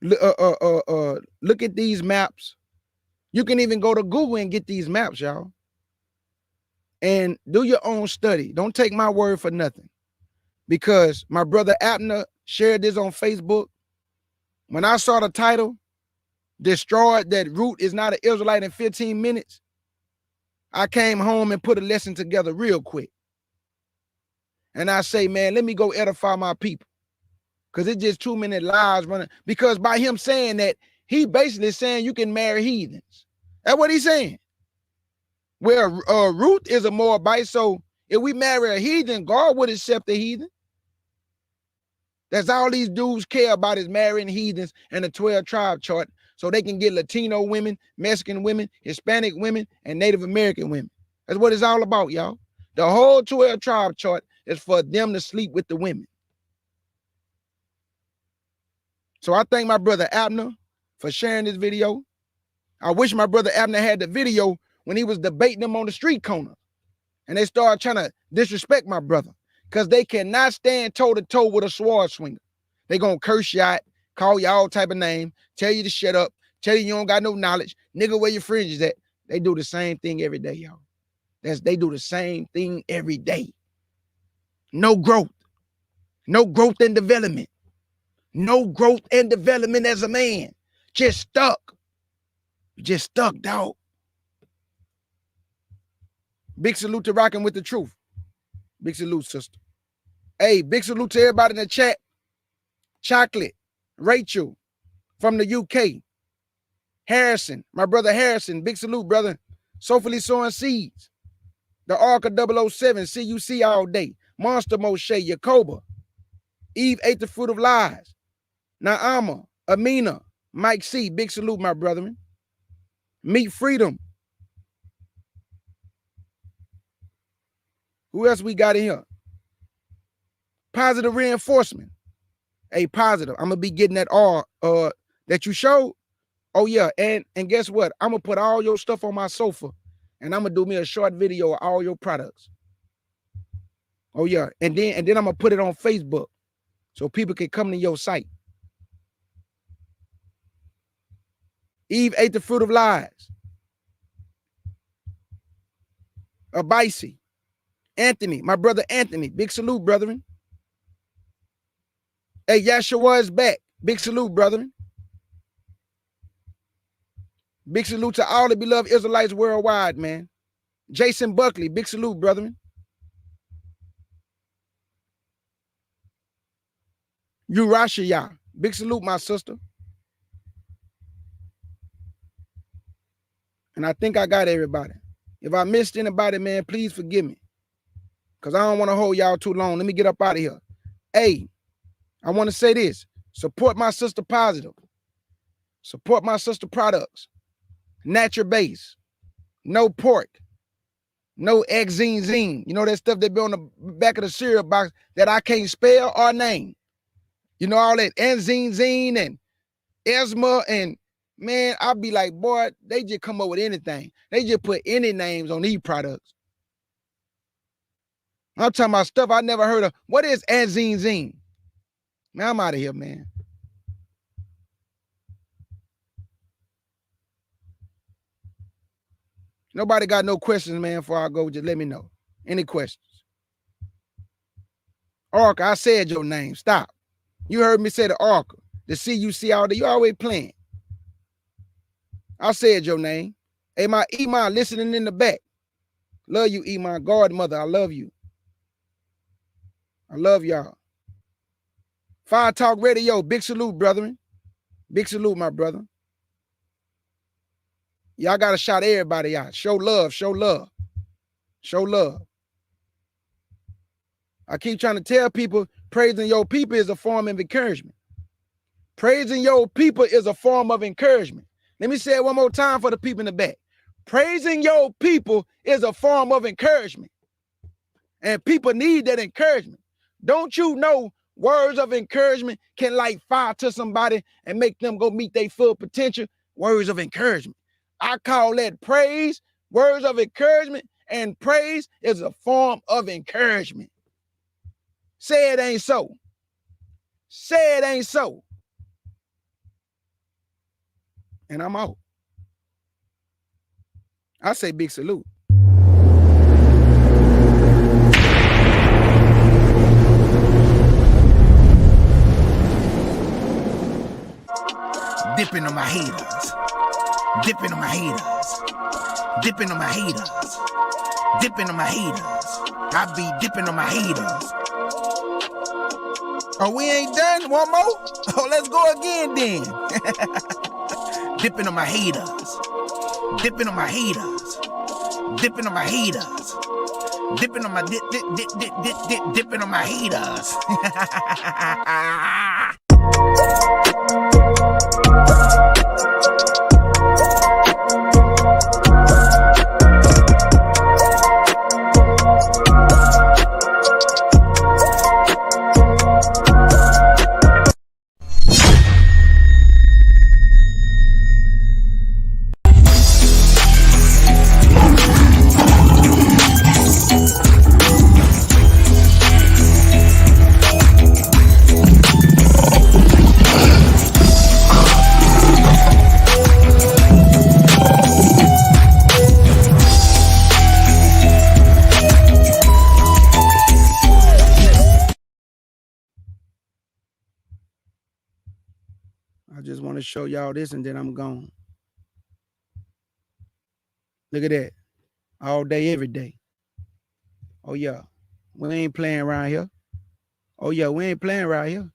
look at these maps. You can even go to Google and get these maps, y'all. And do your own study. Don't take my word for nothing. Because my brother Abner shared this on Facebook. When I saw the title, Destroyed That Ruth Is Not an Israelite in 15 minutes, I came home and put a lesson together real quick. And I say, man, let me go edify my people. Because it's just too many lies running. Because by him saying that, he basically saying you can marry heathens. That's what he's saying. Well, Ruth is a Moabite, so if we marry a heathen, God would accept the heathen. That's all these dudes care about is marrying heathens and the 12 tribe chart so they can get Latino women, Mexican women, Hispanic women, and Native American women. That's what it's all about, y'all. The whole 12 tribe chart is for them to sleep with the women. So I thank my brother Abner for sharing this video. I wish my brother Abner had the video when he was debating them on the street corner. And they started trying to disrespect my brother because they cannot stand toe-to-toe with a sword swinger. They going to curse you out, call you all type of name, tell you to shut up, tell you you don't got no knowledge, nigga, where your fringe is at. They do the same thing every day, y'all. They do the same thing every day. No growth. No growth and development. No growth and development as a man. Just stuck. Just stuck, dog. Big salute to rocking with the truth. Big salute, sister. Hey, big salute to everybody in the chat. Chocolate, Rachel from the UK. Harrison, my brother Harrison. Big salute, brother. Soulfully sowing seeds. The Ark of 007, CUC all day. Monster Moshe, Yacoba. Eve ate the fruit of lies. Naama, Amina, Mike C. Big salute, my brethren. Meet Freedom. Who else we got in here? Positive reinforcement. Hey, positive. I'm gonna be getting that R that you showed. Oh yeah, and guess what? I'm gonna put all your stuff on my sofa, and I'm gonna do me a short video of all your products. Oh yeah, and then I'm gonna put it on Facebook so people can come to your site. Eve ate the fruit of lies. Abisi. Anthony, my brother Anthony. Big salute, brethren. Hey, Yahshua is back. Big salute, brethren. Big salute to all the beloved Israelites worldwide, man. Jason Buckley, big salute, brethren. Urashia, big salute, my sister. And I think I got everybody. If I missed anybody, man, please forgive me. Because I don't want to hold y'all too long. Let me get up out of here. Hey, I want to say this. Support my sister positive. Support my sister products. Natural base. No pork. No exene. You know that stuff that be on the back of the cereal box that I can't spell or name. You know all that enzine and Esma and man, I'll be like, boy, they just come up with anything. They just put any names on these products. I'm talking about stuff I never heard of. What is enzine? Man, I'm out of here, man. Nobody got no questions, man, before I go. Just let me know. Any questions? Arca, I said your name. Stop. You heard me say the Arca. The CUC all day. You always playing. I said your name. Hey, my Iman listening in the back. Love you, E, my godmother. I love you. I love y'all. Fire Talk Radio. Big salute, brethren. Big salute, my brother. Y'all got to shout everybody out. Show love. Show love. Show love. I keep trying to tell people praising your people is a form of encouragement. Praising your people is a form of encouragement. Let me say it one more time for the people in the back. Praising your people is a form of encouragement. And people need that encouragement. Don't you know words of encouragement can light fire to somebody and make them go meet their full potential? Words of encouragement. I call that praise, words of encouragement, and praise is a form of encouragement. Say it ain't so. Say it ain't so. And I'm out. I say big salute. Dipping on my haters. Dipping on my haters. Dipping on my haters. Dipping on my haters. I be dipping on my haters. Oh, we ain't done? One more? Oh, let's go again then. Dipping on my haters. Dipping on my haters. Dipping on my haters. Dipping on my dipping on my haters. I just want to show y'all this and then I'm gone. Look at that. All day, every day. Oh, yeah. We ain't playing around here. Oh, yeah. We ain't playing around here.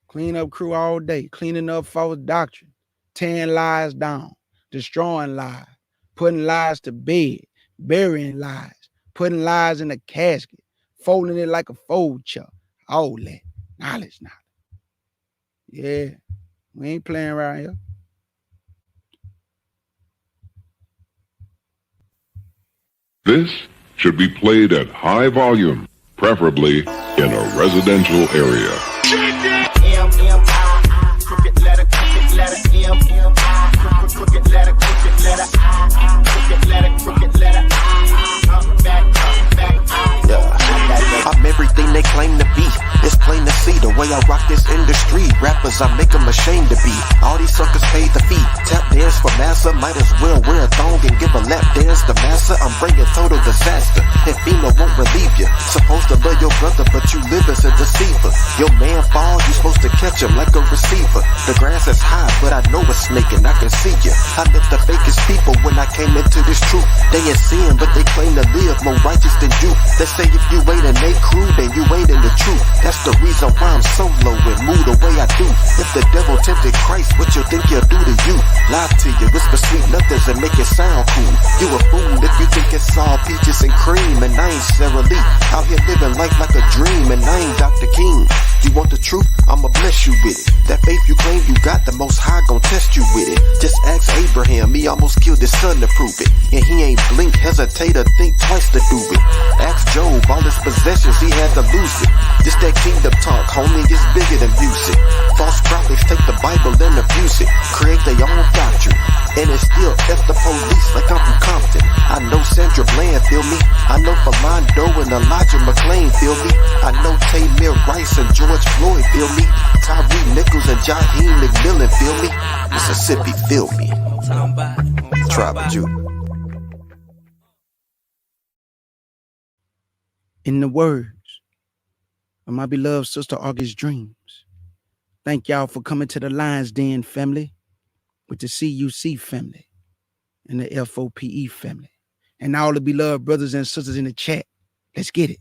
Clean up crew all day. Cleaning up false doctrine. Tearing lies down. Destroying lies. Putting lies to bed. Burying lies. Putting lies in a casket. Folding it like a fold chair. All that. Knowledge. Yeah. We ain't playing around here. This should be played at high volume, preferably in a residential area. Crooked letter, crooked letter, M, crooked letter, crooked letter, crooked letter, crooked letter, back, yeah. I'm everything they claim to be. It's plain to see the way I rock this industry. Rappers, I make them ashamed to be. All these suckers paid the fee. Tap dance for massa, might as well wear a thong and give a lap dance to massa. I'm bringing total disaster. And FEMA won't relieve you. Supposed to love your brother, but you live as a deceiver. Your man fall, you supposed to catch him like a receiver. The grass is high, but I know it's snaking. I can see you. I met the fakest people when I came into this truth. They in sin, but they claim to live more righteous than you. They say if you ain't in they crew, then you ain't in the truth. That's the reason why I'm so low and move the way I do. If the devil tempted Christ, what you think he'll do to you? Lie to you, whisper sweet nothings and make it sound cool. You a fool if you think it's all peaches and cream. And I ain't Sarah Lee, out here living life like a dream. And I ain't Dr. King. You want the truth? I'ma bless you with it. That faith you claim you got, the Most High gon' test you with it. Just ask Abraham, he almost killed his son to prove it. And he ain't blink, hesitate, or think twice to do it. Ask Job, all his possessions, he had to lose it. This that kingdom talk, homie, it's bigger than music. False prophets take the Bible and abuse it. Create their own doctrine. And it's still F the police like I'm from Compton. I know Sandra Bland, feel me? I know Philando and Elijah McClain, feel me? I know Tamir Rice and George Floyd, feel me? Tyree Nichols and Jaheim McMillan, feel me? Mississippi, feel me? Tribal Jew. In the words of my beloved sister August Dreams, thank y'all for coming to the Lion's Den family with the CUC family. and the FOPE family, and all the beloved brothers and sisters in the chat. Let's get it.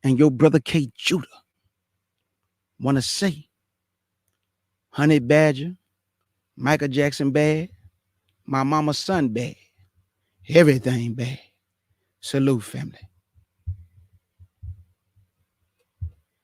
And your brother K. Judah want to say, Honey Badger, Michael Jackson bad, my mama's son bad, everything bad. Salute, family.